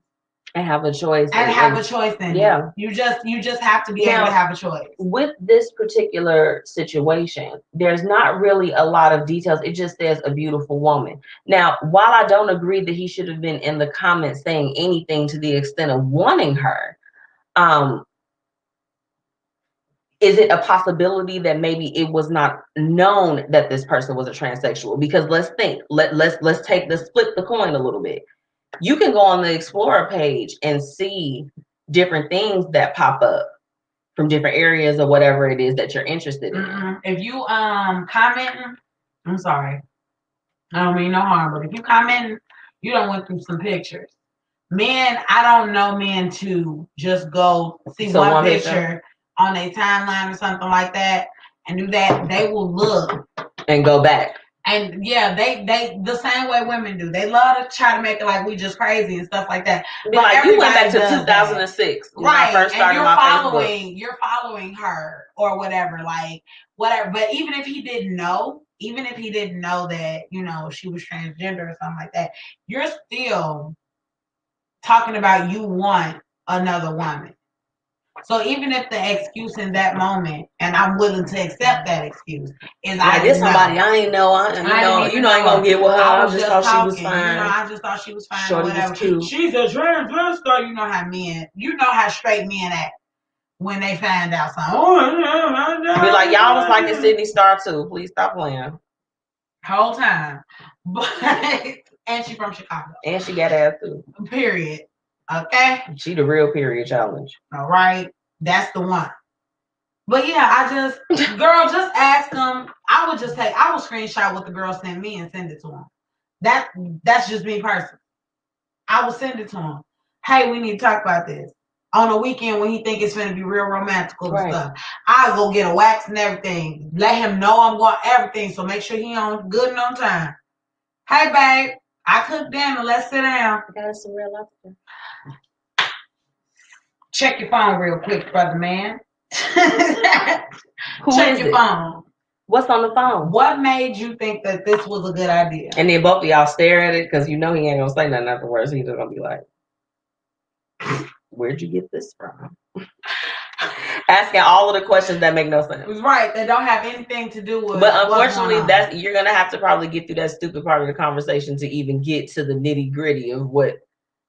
and have a choice. And have a choice in it. You just have to be able to have a choice. With this particular situation, there's not really a lot of details. It just says a beautiful woman. Now, while I don't agree that he should have been in the comments saying anything to the extent of wanting her, is it a possibility that maybe it was not known that this person was a transsexual? Because let's think, let's take the flip the coin a little bit. You can go on the Explorer page and see different things that pop up from different areas or whatever it is that you're interested in. If you commenting, I'm sorry, I don't mean no harm, but if you comment, you don't went through some pictures. Men, I don't know men to just go see one picture on a timeline or something like that and do that. They will look and go back. And yeah, they the same way women do. They love to try to make it like we just crazy and stuff like that. But like you went back to 2006, right? When I first started and you're following her or whatever, like whatever. But even if he didn't know that, you know, she was transgender or something like that, you're still talking about you want another woman. So even if the excuse in that moment, and I'm willing to accept that excuse, is I did somebody I ain't know. I ain't gonna get with her. I just thought she was fine. You know, I just thought she was fine. Shorty was cute. She's a transvestite. You know how men, straight men act when they find out something. Be like, y'all was like in Sydney Star too. Please stop playing. Whole time, but and she from Chicago. And she got ass too. Period. Okay. She the real period challenge. All right. That's the one. But yeah, girl, just ask them. I would screenshot what the girl sent me and send it to him. That's just me personally. I would send it to him. Hey, we need to talk about this. On a weekend when he think it's going to be real romantical and stuff. I'll go get a wax and everything. Let him know I'm going everything. So make sure he on good and on time. Hey, babe. I cooked dinner. Let's sit down. I got some real lobster. Check your phone real quick, brother man. Check your phone. What's on the phone? What made you think that this was a good idea? And then both of y'all stare at it because you know he ain't gonna say nothing afterwards. He's just gonna be like, "Where'd you get this from?" Asking all of the questions that make no sense. Right, they don't have anything to do with. But unfortunately, you're gonna have to probably get through that stupid part of the conversation to even get to the nitty gritty of what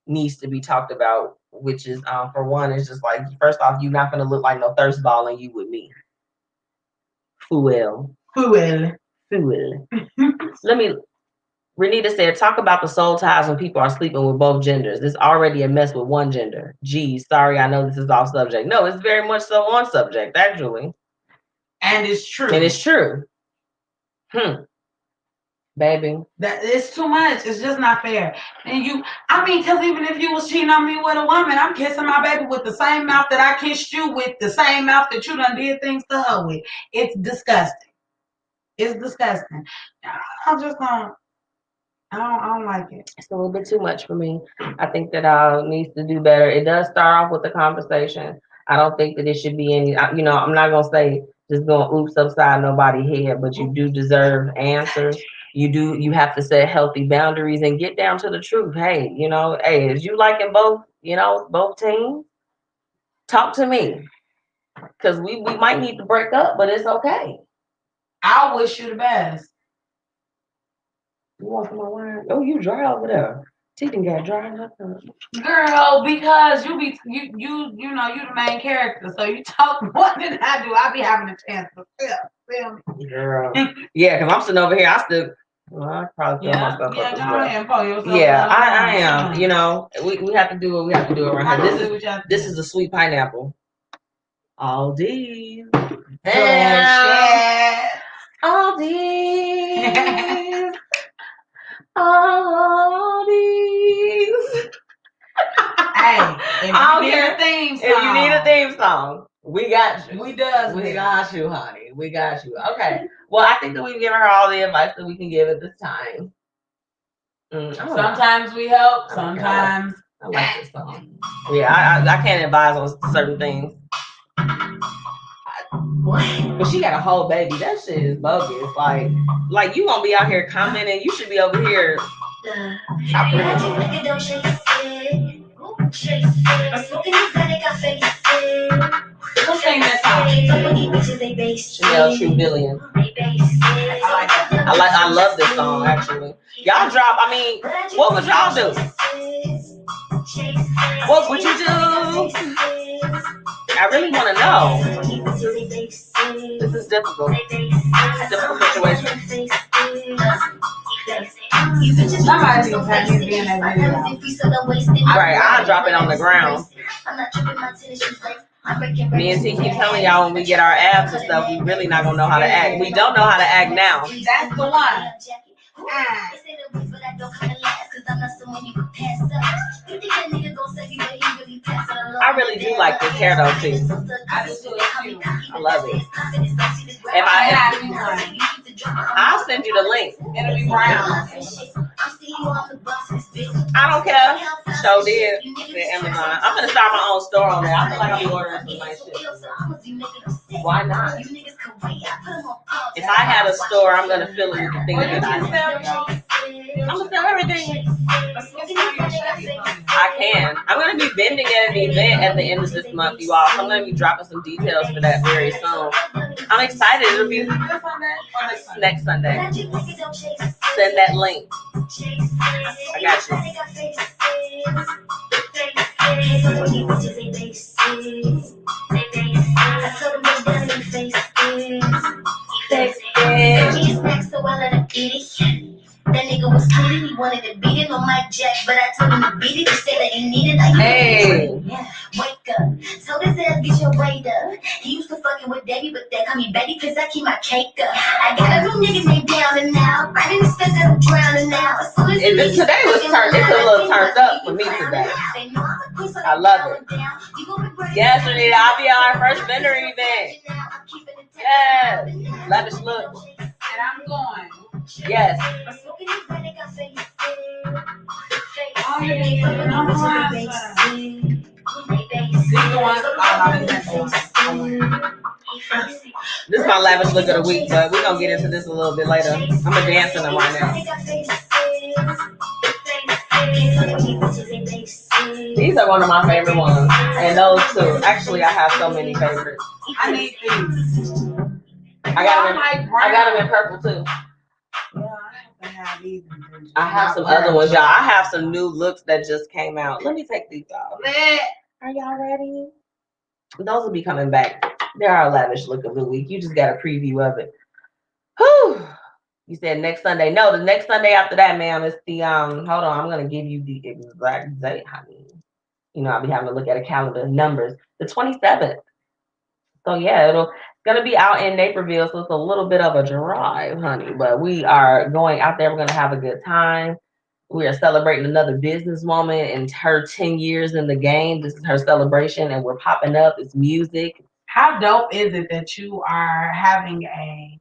needs to be talked about. Which is, for one, it's just like, first off, you're not gonna look like no thirst ball and you with me. Fuel. Renita said, talk about the soul ties when people are sleeping with both genders. It's already a mess with one gender. Geez, sorry, I know this is off subject. No, it's very much so on subject, actually. And it's true. Baby. That it's too much. It's just not fair. And because even if you was cheating on me with a woman, I'm kissing my baby with the same mouth that I kissed you with, the same mouth that you done did things to her with. It's disgusting. It's disgusting. I just don't. I don't like it. It's a little bit too much for me. I think that needs to do better. It does start off with the conversation. I don't think that it should be any. I'm not gonna say just going oops upside nobody's head, but you do deserve answers. You have to set healthy boundaries and get down to the truth. Hey, is you liking both teams? Talk to me. Because we might need to break up, but it's okay. I wish you the best. You want some more wine? Oh, you dry over there. Tea done got dry up. Girl, because you the main character, so you talk more than I do. I be having a chance to feel me. Girl. Yeah, because I'm sitting over here. I probably feel myself up as well. Yeah, I am. We have to do what we have to do around here. This is a sweet pineapple. All these. All these. All these. Hey, if you need a theme song, we got you. We got you, honey. We got you. Okay. Well, I think that we've given her all the advice that we can give at this time. Sometimes we help. Sometimes I like this song. Yeah, I can't advise on certain things. But she got a whole baby. That shit is bogus. Like you gonna be out here commenting. You should be over here. Who sang that song? Chanel True Billion. I love this song actually. Y'all drop. I mean, what would y'all do? What would you do? I really want to know. This is difficult. Difficult situation. Somebody needs to be in that video. Right, I'll drop it on the ground. Me and T keep telling y'all when we get our abs and stuff, we really not gonna know how to act. We don't know how to act now. That's the one. I really do like this hair though too. I just do it too. I love it. I'll send you the link. It'll be brown. I don't care. So did with Amazon. I'm gonna start my own store on there. I feel like I'm ordering some nice shit. Why not? If I had a store, I'm gonna fill it with the things that I need. I'm gonna sell everything. I can. I'm gonna be vending at an event at the end of this month, you all. So I'm gonna be dropping some details for that very soon. I'm excited. It'll be next Sunday. Send that link. I got you. That nigga was kidding, he wanted to beat it on my jack, but I told him to beat it. He said that he needed it. Hey. Yeah, wake up. Told his ass, get your weight up. He used to fucking with Debbie, but they call me Betty, cause I keep my cake up. I got a new nigga named Down and Out. I didn't expect that I'm drowning now. Today was turned, it's a little turned up for me today. I love it. Yes, Renita, I'll be at our first vendor event. Yes. Lavish look. And I'm going. Yes. This is my lavish look of the week, but we're gonna get into this a little bit later. I'm gonna dance in them right now. These are one of my favorite ones, and those two. Actually, I have so many favorites. I need these. I got them in purple too. I have some other ones, y'all. I have some new looks that just came out. Let me take these off. Are y'all ready? Those will be coming back. They're our lavish look of the week. You just got a preview of it. Whew. You said next Sunday. No, the next Sunday after that, ma'am, it's the hold on, I'm gonna give you the exact date, honey. You know, I'll be having to look at a calendar numbers. The 27th. So yeah, it's gonna be out in Naperville, so it's a little bit of a drive, honey. But we are going out there. We're gonna have a good time. We are celebrating another businesswoman and her 10 years in the game. This is her celebration, and we're popping up. It's music. How dope is it that you are having a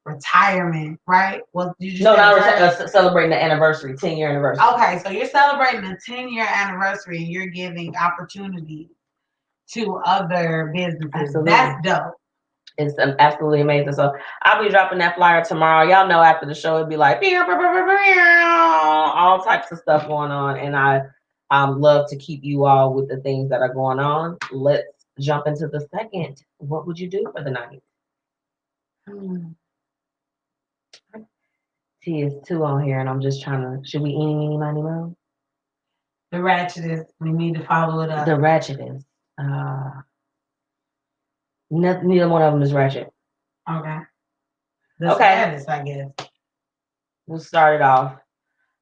retirement, right? Well, you just celebrating the anniversary, 10-year anniversary. Okay, so you're celebrating the 10-year anniversary, and you're giving opportunity to other businesses. Absolutely. That's dope. It's absolutely amazing. So I'll be dropping that flyer tomorrow. Y'all know after the show it'll be like all types of stuff going on, and I love to keep you all with the things that are going on. Let's jump into the second. What would you do for the night? T is 2 on here, and I'm just trying to. Should we eeny, meeny, miny, moe? The ratchetest. We need to follow it up. The ratchetest. Neither one of them is ratchet. Okay. The saddest, I guess. We'll start it off.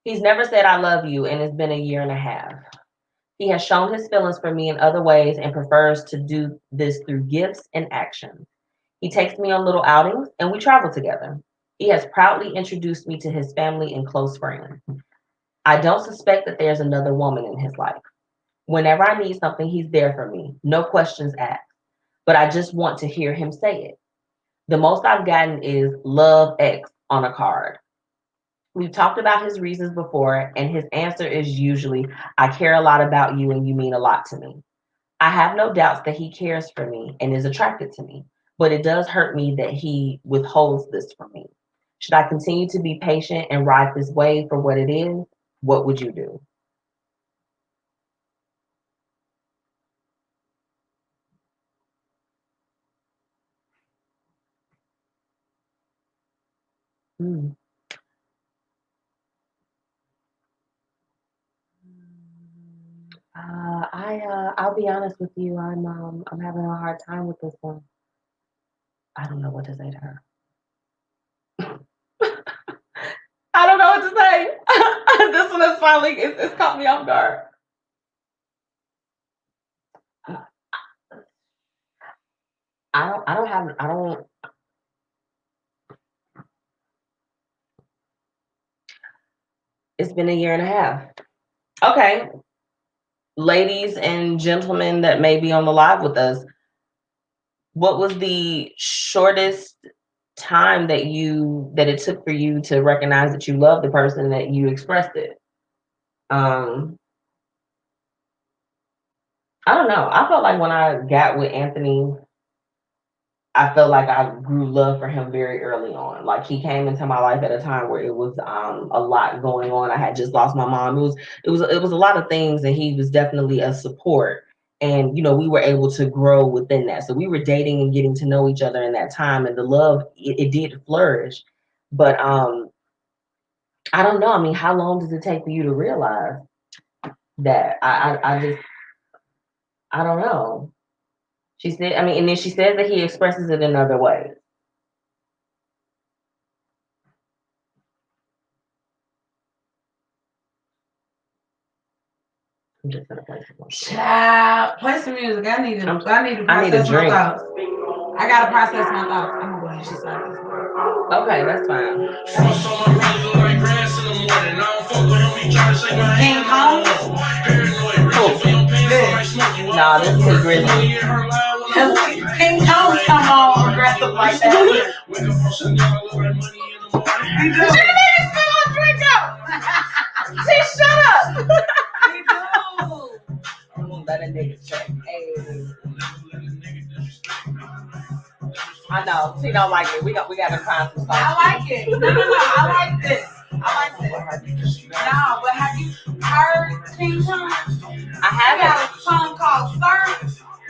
He's never said I love you, and it's been a year and a half. He has shown his feelings for me in other ways and prefers to do this through gifts and actions. He takes me on little outings, and we travel together. He has proudly introduced me to his family and close friends. I don't suspect that there's another woman in his life. Whenever I need something, he's there for me. No questions asked. But I just want to hear him say it. The most I've gotten is love X on a card. We've talked about his reasons before, and his answer is usually, I care a lot about you and you mean a lot to me. I have no doubts that he cares for me and is attracted to me, but it does hurt me that he withholds this from me. Should I continue to be patient and ride this wave for what it is? What would you do? I'll be honest with you. I'm having a hard time with this one. I don't know what to say to her. I don't know what to say. This one is finally it's caught me off guard. I don't. It's been a year and a half. Okay, ladies and gentlemen that may be on the live with us, what was the shortest time that it took for you to recognize that you love the person that you expressed it? I don't know. I felt like when I got with Anthony, I felt like I grew love for him very early on. Like he came into my life at a time where it was a lot going on. I had just lost my mom. It was a lot of things, and he was definitely a support. And we were able to grow within that. So we were dating and getting to know each other in that time, and the love it did flourish. But I don't know. I mean, how long does it take for you to realize that? I don't know. She said, I mean, and then she says that he expresses it in other ways. I'm just gonna play some more. Child, play some music. I need to process my thoughts. I gotta process my thoughts. I'm gonna go ahead and start this one. Okay, that's fine. King Kong? Nah, this is Grizzly. King Kong come on aggressive like that. She do. She made me spill my drink out. She shut up. She do. I'm gonna let a nigga check. Hey. I know. She don't like it. We gotta find some stuff. I like it. No. I like this. No, but have you heard King Kong? I haven't. Got a song called Sir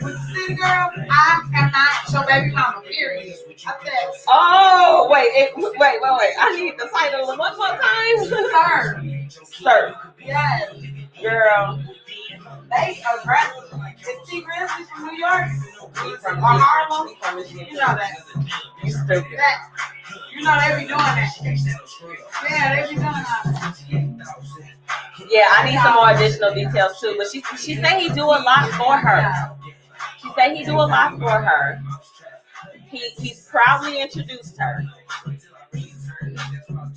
with the City Girl. I am not your baby mama, period. I said, oh, wait. I need the title one more time. Sir. Yes. Girl. They aggressive. Is T Grizzly from New York? From Harlem? You know that. You stupid. You know they be doing that. Yeah, they be doing that. Yeah, I need some more additional details too. But she say he do a lot for her. She say he do a lot for her. He's proudly introduced her.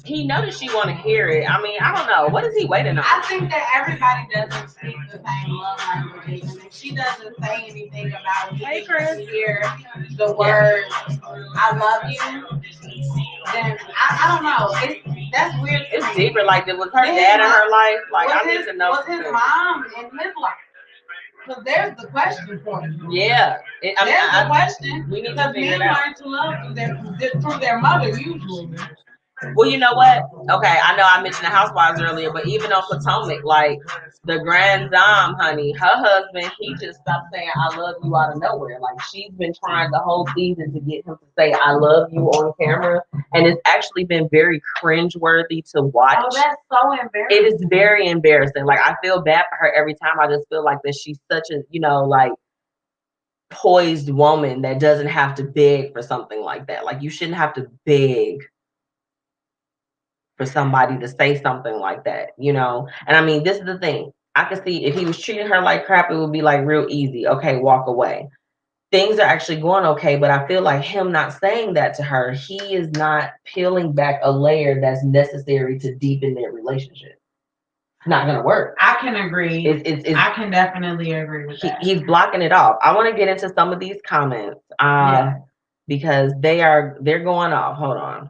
He noticed she want to hear it. I mean, I don't know. What is he waiting on? I think that everybody doesn't speak the same love languages, and if she doesn't say anything about it, hey, Chris, hear the word "I love you," then I don't know. That's weird. It's deeper. Like, was her dad in her life? Like, I need to know. Was his mom in his life? Because there's the question for you. Yeah. There's the question. We need to figure it out. out. Men learn to love through their mother usually. Well, you know what? Okay, I know I mentioned the housewives earlier, but even on Potomac, like the grand dame, honey, her husband, he just stopped saying "I love you" out of nowhere. Like she's been trying the whole season to get him to say "I love you" on camera, and it's actually been very cringeworthy to watch. Oh, that's so embarrassing. It is very embarrassing. Like I feel bad for her every time. I just feel like that she's such a, like poised woman that doesn't have to beg for something like that. Like you shouldn't have to beg for somebody to say something like that, And I mean, this is the thing. I could see if he was treating her like crap, it would be like real easy. Okay, walk away. Things are actually going okay, but I feel like him not saying that to her, he is not peeling back a layer that's necessary to deepen their relationship. It's not gonna work. I can agree. I can definitely agree with that. He's blocking it off. I want to get into some of these comments because they're going off. Hold on.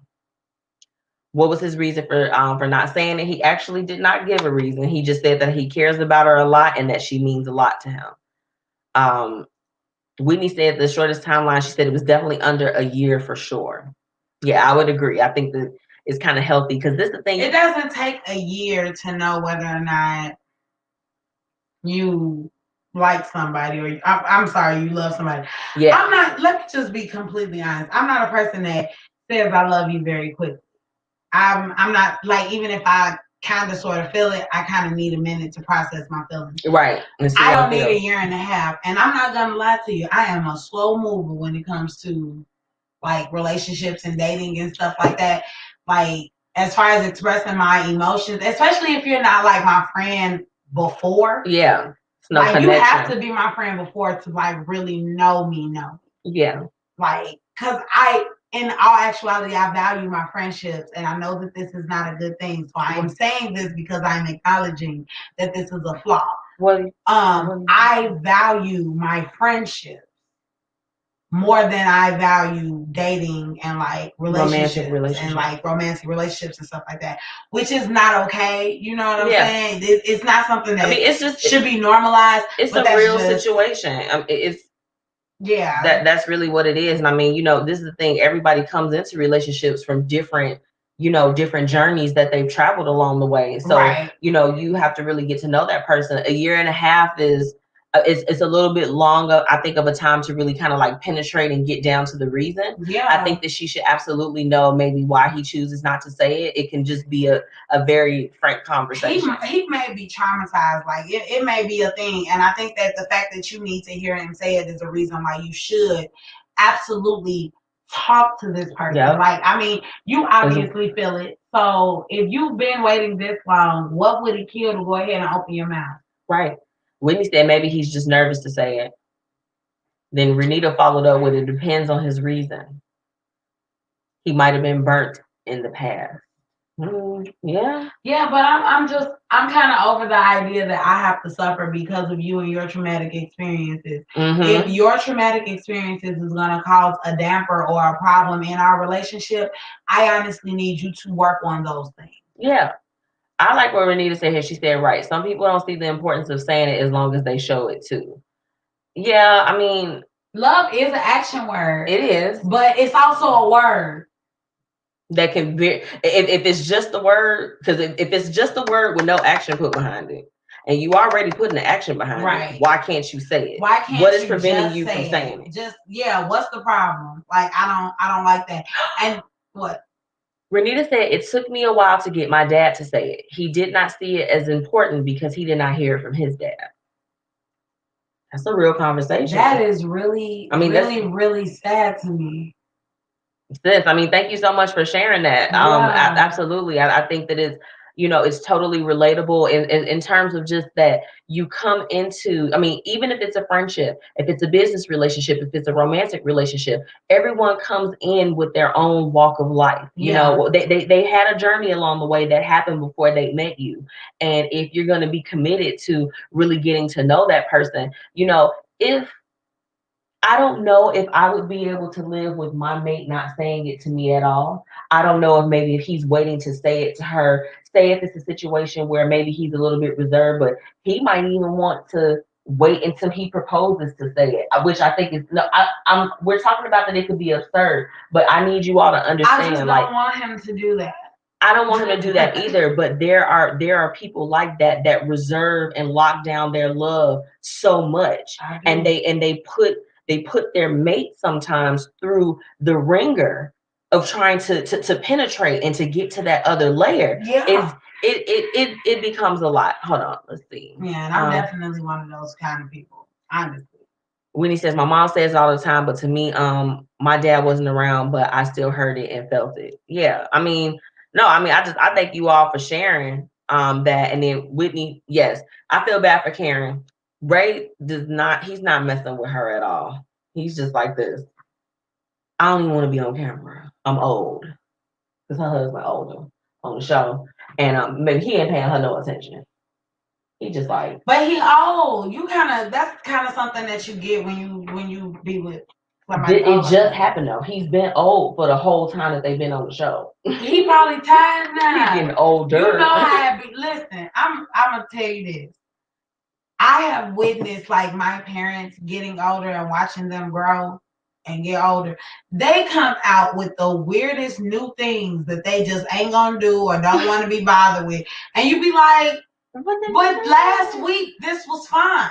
What was his reason for not saying it? He actually did not give a reason. He just said that he cares about her a lot and that she means a lot to him. Whitney said the shortest timeline, she said it was definitely under a year for sure. Yeah, I would agree. I think that it's kind of healthy because this is the thing. It doesn't take a year to know whether or not you like somebody or I'm sorry, you love somebody. Yeah. Let me just be completely honest. I'm not a person that says I love you very quickly. I'm not like, even if I kind of sort of feel it, I kind of need a minute to process my feelings. Right. I don't need a year and a half. And I'm not gonna lie to you, I am a slow mover when it comes to like relationships and dating and stuff like that. Like, as far as expressing my emotions, especially if you're not like my friend before. Yeah. No like connection. You have to be my friend before to like really know me. Yeah. Like, cause in all actuality, I value my friendships, and I know that this is not a good thing. So I am saying this because I'm acknowledging that this is a flaw. I value my friendships more than I value dating and like relationships and like romantic relationships and stuff like that, which is not okay. You know what I'm saying? It's not something that it's just should be normalized. It's a real situation. That's really what it is. And I mean, you know, this is the thing. Everybody comes into relationships from different, you know, different journeys that they've traveled along the way. So, you know, you have to really get to know that person. A year and a half is it's a little bit longer, I think, of a time to really kind of like penetrate and get down to the reason. Yeah. I think that she should absolutely know maybe why he chooses not to say it. It can just be a very frank conversation. He may be traumatized. Like it may be a thing. And I think that the fact that you need to hear him say it is a reason why you should absolutely talk to this person. Yep. Like, I mean, you obviously feel it. So if you've been waiting this long, what would it kill to go ahead and open your mouth? Right. Whitney said maybe he's just nervous to say it. Then Renita followed up with, it depends on his reason. He might have been burnt in the past. Yeah. Yeah, but I'm kind of over the idea that I have to suffer because of you and your traumatic experiences. Mm-hmm. If your traumatic experiences is going to cause a damper or a problem in our relationship, I honestly need you to work on those things. Yeah. I like what Renita said here. She said, right. Some people don't see the importance of saying it as long as they show it too. Yeah, I mean, love is an action word. It is. But it's also a word. That can be, if it's just the word, because if it's just the word with no action put behind it, and you already putting the action behind it, why can't you say it? Why can't what is preventing you from saying it? Just what's the problem? Like I don't like that. And what? Renita said, it took me a while to get my dad to say it. He did not see it as important because he did not hear it from his dad. That's a real conversation. That is really, really sad to me. Sis, I mean, thank you so much for sharing that. Yeah. Absolutely. I think that it's, you know, it's totally relatable in terms of just that you come into, I mean, even if it's a friendship, if it's a business relationship, if it's a romantic relationship, everyone comes in with their own walk of life. You know, they had a journey along the way that happened before they met you. And if you're going to be committed to really getting to know that person, you know, I don't know if I would be able to live with my mate not saying it to me at all. I don't know if he's waiting to say it to her. Say if it's a situation where maybe he's a little bit reserved, but he might even want to wait until he proposes to say it, which I think is we're talking about that it could be absurd, but I need you all to understand. I just don't want him to do that. I don't want him to do that either, but there are people like that reserve and lock down their love so much, and they put their mate sometimes through the ringer of trying to penetrate and to get to that other layer. Yeah. It becomes a lot. Hold on, let's see. Yeah, and I'm definitely one of those kind of people, honestly. Winnie says, my mom says all the time, but to me, my dad wasn't around, but I still heard it and felt it. Yeah, I mean, no, I mean, I thank you all for sharing that. And then Whitney, yes, I feel bad for Karen. Ray he's not messing with her at all. He's just like this. I don't even want to be on camera. I'm old. Because her husband older on the show. And maybe he ain't paying her no attention. He just like. But he old. That's kind of something that you get when you be with somebody. It just happened though. He's been old for the whole time that they've been on the show. He probably tired now. He's getting older. You know how it be. Listen, I'm gonna tell you this. I have witnessed like my parents getting older and watching them grow and get older. They come out with the weirdest new things that they just ain't gonna do or don't want to be bothered with. And you be like, but last week this was fine.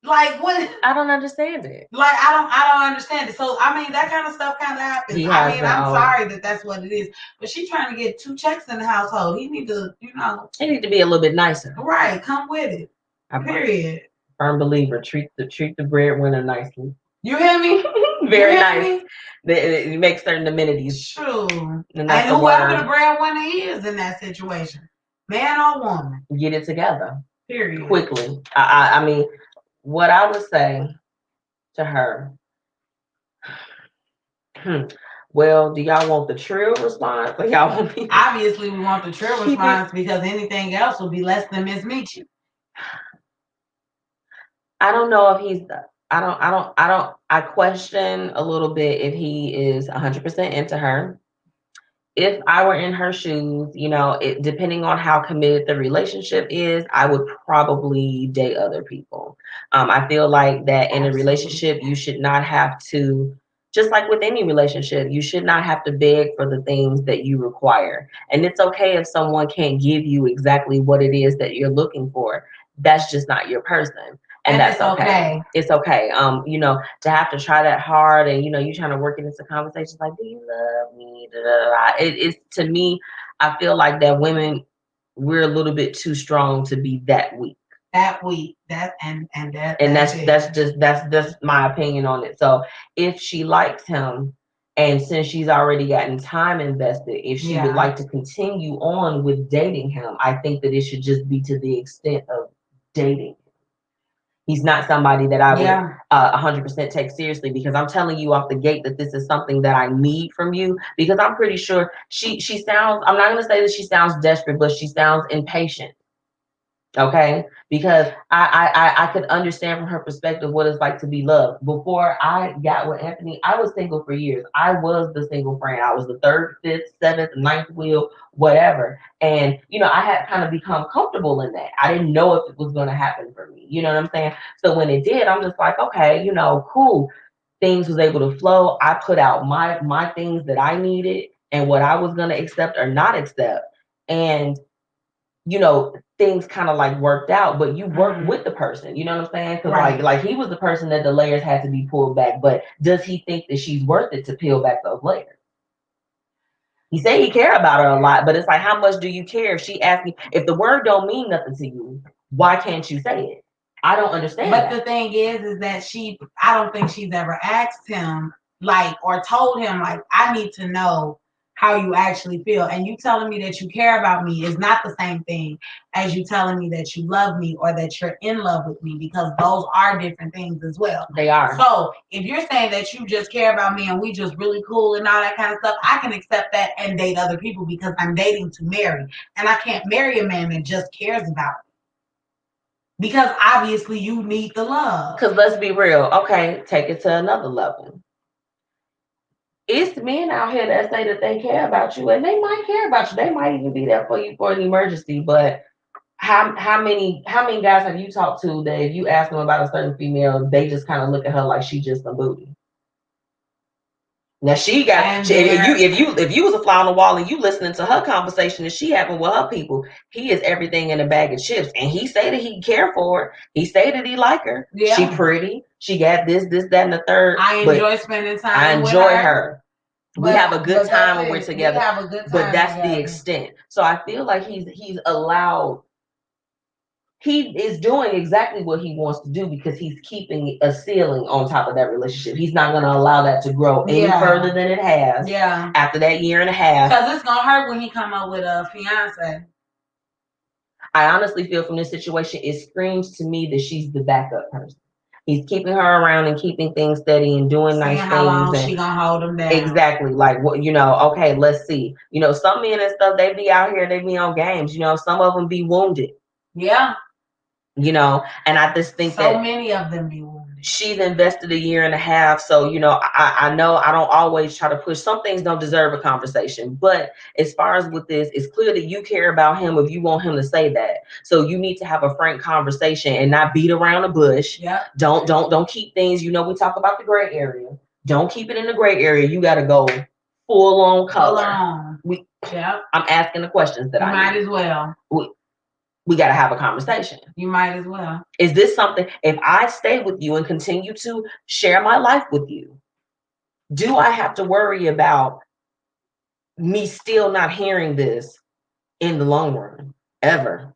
Like what? I don't understand it. Like I don't understand it. So I mean, that kind of stuff kind of happens. I mean, I'm sorry that that's what it is. But she's trying to get 2 checks in the household. He need to, He need to be a little bit nicer. Right, come with it. Period. Firm believer. Treat the breadwinner nicely. You hear me? Very nice. It makes certain amenities. True. And whoever the breadwinner is in that situation, man or woman, get it together. Period. Quickly. I mean, what I would say to her. Well, do y'all want the trill response or y'all want me? Obviously, we want the trill response because anything else would be less than MzMetchi. I don't know if he's. I question a little bit if he is 100% into her. If I were in her shoes, depending on how committed the relationship is, I would probably date other people. I feel like that in a relationship, you should not have to, just like with any relationship, you should not have to beg for the things that you require. And it's okay if someone can't give you exactly what it is that you're looking for. That's just not your person. And that's okay. It's okay. To have to try that hard and, you trying to work it into conversations like, do you love me? It's to me, I feel like that women, we're a little bit too strong to be that weak. That's my opinion on it. So if she likes him, and since she's already gotten time invested, if she would like to continue on with dating him, I think that it should just be to the extent of dating. He's not somebody that I would 100% take seriously, because I'm telling you off the gate that this is something that I need from you, because I'm pretty sure she sounds, I'm not going to say that she sounds desperate, but she sounds impatient. Okay, because I could understand from her perspective what it's like to be loved. Before I got with Anthony, I was single for years. I was the single friend. I was the 3rd, 5th, 7th, 9th wheel, whatever. And I had kind of become comfortable in that. I didn't know if it was going to happen for me. You know what I'm saying? So when it did, I'm just like, okay, cool. Things was able to flow. I put out my things that I needed and what I was going to accept or not accept. And things kind of like worked out, but you work with the person, you know what I'm saying? Because like he was the person that the layers had to be pulled back, but does he think that she's worth it to peel back those layers? He said he cared about her a lot, but it's like, how much do you care? If she asked me, if the word don't mean nothing to you, why can't you say it? I don't understand. But the thing is that I don't think she's ever asked him, or told him, I need to know how you actually feel. And you telling me that you care about me is not the same thing as you telling me that you love me or that you're in love with me, because those are different things as well. They are. So if you're saying that you just care about me and we just really cool and all that kind of stuff, I can accept that and date other people, because I'm dating to marry. And I can't marry a man that just cares about me. Because obviously you need the love. Because let's be real. Okay, take it to another level. It's men out here that say that they care about you, and they might care about you. They might even be there for you for an emergency. But how many guys have you talked to that if you ask them about a certain female, they just kind of look at her like she just a booty? Now if you was a fly on the wall and you listening to her conversation that she having with her people, he is everything in a bag of chips, and he say that he care for her. He say that he like her. Yeah. She pretty. She got this, that, and the third. I enjoy spending time. I enjoy her. We have a good time when we're together. We have a good time, but that's the extent. So I feel like he's allowed. He is doing exactly what he wants to do, because he's keeping a ceiling on top of that relationship. He's not going to allow that to grow any further than it has. Yeah. After that year and a half. Because it's going to hurt when he come up with a fiance. I honestly feel from this situation, it screams to me that she's the backup person. He's keeping her around and keeping things steady and doing nice things. How long she gonna hold him down? Exactly. Like, what, okay, let's see. Some men and stuff, they be out here, they be on games. Some of them be wounded. Yeah. And I just think so many of them be wounded. She's invested a year and a half. So, I know I don't always try to push. Some things don't deserve a conversation. But as far as with this, it's clear that you care about him if you want him to say that. So you need to have a frank conversation and not beat around the bush. Yeah. Don't keep things, we talk about the gray area. Don't keep it in the gray area. You got to go full on color. I'm asking the questions that I might as well. we got to have a conversation. You might as well. Is this something, if I stay with you and continue to share my life with you, do I have to worry about me still not hearing this in the long run? Ever?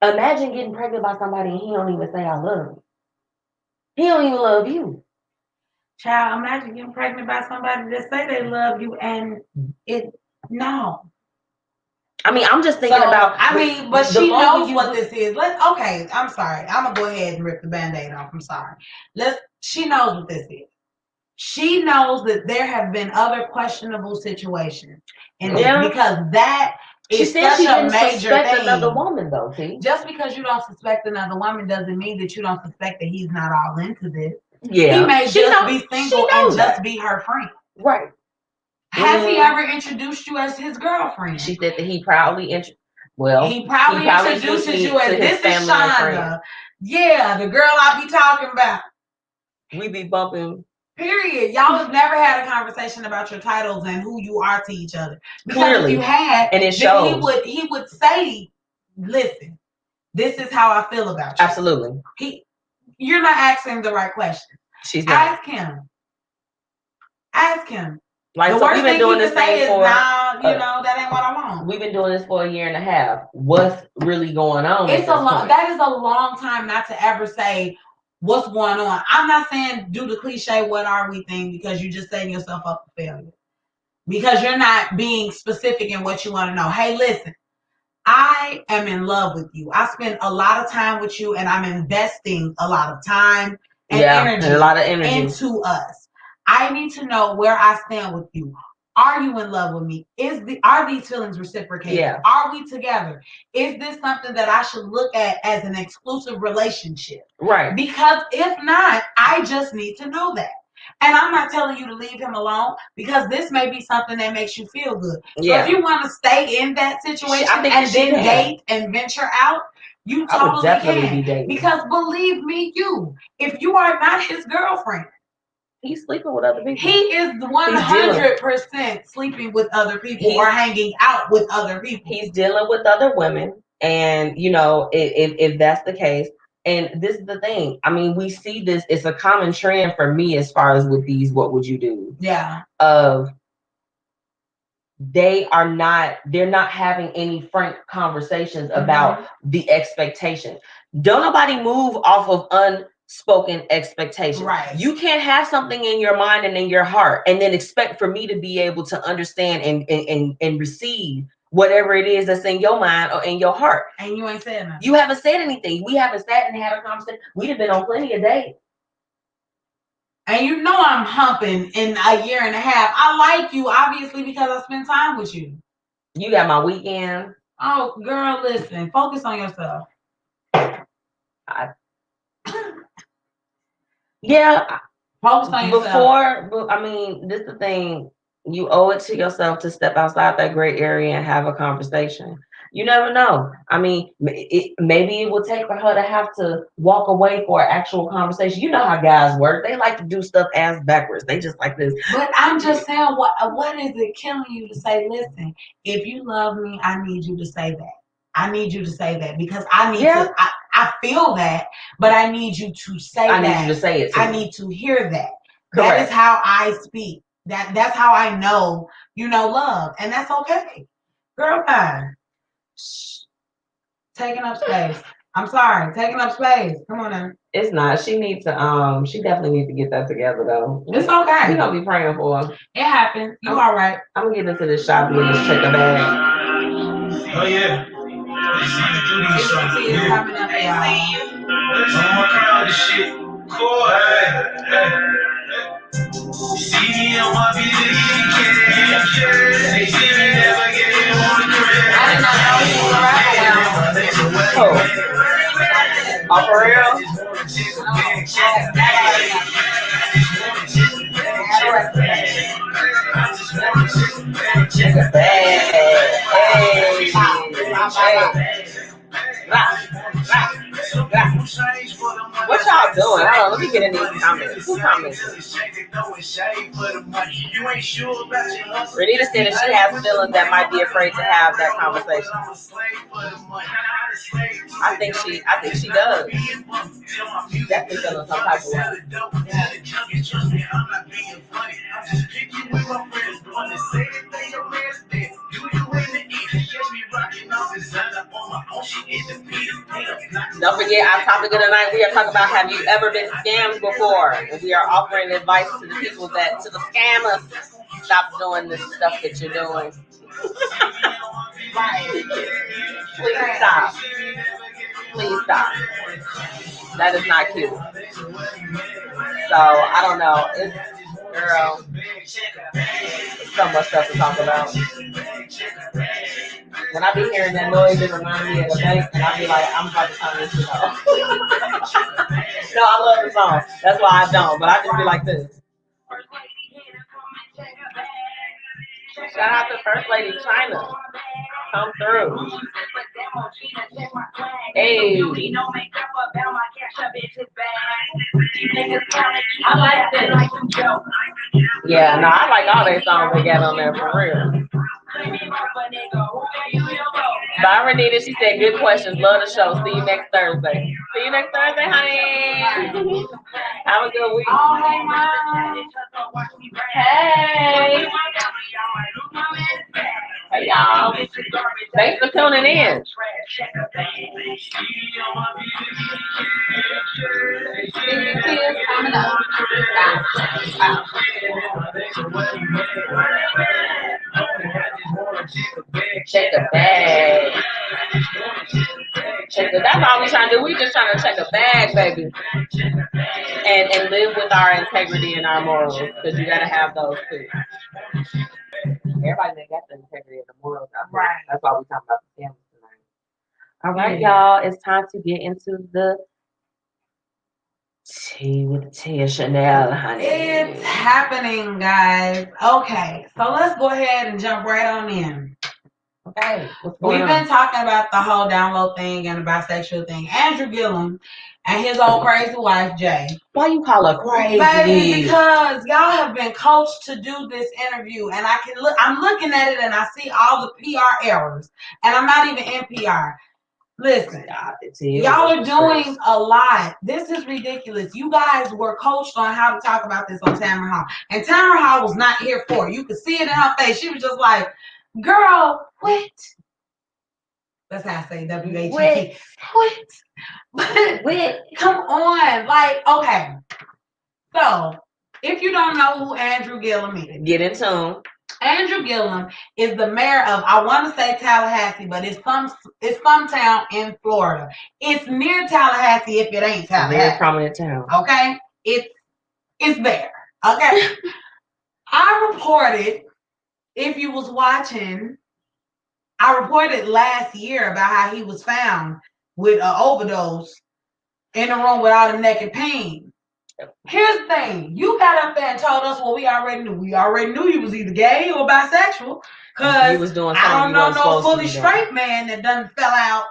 Imagine getting pregnant by somebody and he don't even say I love you. He don't even love you. Child, imagine getting pregnant by somebody that say they love you and no. I mean, I'm just thinking about. I mean, but she knows what this is. Okay, I'm sorry. I'm gonna go ahead and rip the Band-Aid off. I'm sorry. She knows what this is. She knows that there have been other questionable situations, and because that is such a major thing. Another woman, though. See? Just because you don't suspect another woman doesn't mean that you don't suspect that he's not all into this. Yeah, he may just be single and just be her friend. Right. Has he ever introduced you as his girlfriend? She said that he proudly introduces you as this is Shonda. Yeah, the girl I be talking about. We be bumping. Period. Y'all have never had a conversation about your titles and who you are to each other. Because clearly, if you had, and it shows. He would say, "Listen, this is how I feel about you." Absolutely. You're not asking the right question. She's not. Ask him. Ask him. Like, the worst thing you can say is, "Nah, that ain't what I want." We've been doing this for 1.5 years. What's really going on? That is a long time not to ever say what's going on. I'm not saying do the cliche "what are we" thing because you're just setting yourself up for failure. Because you're not being specific in what you want to know. Hey, listen, I am in love with you. I spend a lot of time with you, and I'm investing a lot of time and energy, and a lot of energy into us. I need to know where I stand with you. Are you in love with me? Are these feelings reciprocated? Yeah. Are we together? Is this something that I should look at as an exclusive relationship? Right. Because if not, I just need to know that. And I'm not telling you to leave him alone because this may be something that makes you feel good. So if you want to stay in that situation and then date and venture out, you totally can. Because believe me, if you are not his girlfriend, he's sleeping with other people. He is 100% sleeping with other people or hanging out with other people. He's dealing with other women. And, if that's the case, and this is the thing. I mean, we see this. It's a common trend for me as far as with these, what would you do? Yeah. They're not having any frank conversations about the expectation. Don't nobody move off of unspoken expectations. Right. You can't have something in your mind and in your heart and then expect for me to be able to understand and receive whatever it is that's in your mind or in your heart. And you ain't said nothing. You haven't said anything. We haven't sat and had a conversation. We'd have been on plenty of dates. And I'm humping in 1.5 years. I like you, obviously, because I spend time with you. You got my weekend. Oh, girl, listen. Focus on yourself. Yeah. Focus on yourself. This is the thing. You owe it to yourself to step outside that gray area and have a conversation. You never know. I mean, maybe it will take for her to have to walk away for an actual conversation. You know how guys work. They like to do stuff ass backwards. They just like this. But I'm just saying, what is it killing you to say, listen, if you love me, I need you to say that. I need you to say that because I need to, I feel that, but I need you to say that. I need you to say it too. I need to hear that. Correct. That is how I speak. That's how I know, love. And that's okay. Girl, fine. Taking up space. I'm sorry, taking up space. Come on now. It's not. She needs to. She definitely needs to get that together though. It's okay. We're gonna be praying for her. It happens. You all right? I'm gonna get into this shop and just check her bag. Oh yeah. It's coming up, y'all. I'm working on this shit. Cool. Hey. See me on my they see me never get on the crib. I did not know he was a rapper. Oh, for real? What y'all doing? Hold on, let me get in these comments. Who commented? Renita said that she has feelings that might be afraid to have that conversation. I think she does. She's definitely feeling some type of way. Don't forget our topic of the night. We are talking about, have you ever been scammed before? And we are offering advice to the people to the scammers. Stop doing this stuff that you're doing. Please stop. Please stop. That is not cute. So I don't know. Girl, so much stuff to talk about. When I be hearing that noise, it reminds me of the bank, and I be like, I'm about to turn this shit off. No, I love the song. That's why I don't. But I just be like this. Shout out to First Lady China. Come through. Hey. I like this. Yeah, no, I like all their songs they got on there for real. Bye, Renita. She said, good questions. Love the show. See you next Thursday. See you next Thursday, honey. Have a good week. Oh, hey, Mom. Hey. Hey, y'all. Thanks for tuning in. Coming up. Check a bag. That's all we're trying to do. We're just trying to check a bag, baby. And live with our integrity and our morals. Because you got to have those too. Everybody got the integrity and the morals. Right. That's why we're talking about the families tonight. All right, y'all. It's time to get into the tea with Tia Chanel, honey. It's happening, guys. Okay, so let's go ahead and jump right on in. Okay. We've been talking about the whole download thing and the bisexual thing. Andrew Gillum and his old crazy wife, Jay. Why you call her crazy? Baby, because y'all have been coached to do this interview, and I'm looking at it and I see all the PR errors, and I'm not even in PR. Listen, y'all are doing a lot. This is ridiculous. You guys were coached on how to talk about this on Tamara Hall, and Tamara Hall was not here for it. You could see it in her face. She was just like, girl, what? That's how I say W-H-E-T. What? Come on. Like, okay. So, if you don't know who Andrew Gillum is, get in tune. Andrew Gillum is the mayor of, I want to say Tallahassee, but it's some town in Florida. It's near Tallahassee if it ain't Tallahassee. Very prominent town. Okay? It's there. Okay? I reported, if you was watching, I reported last year about how he was found with an overdose in a room with all the naked pain. Here's the thing. You got up there and told us what we already knew. We already knew he was either gay or bisexual. Because I don't know no fully straight man that done fell out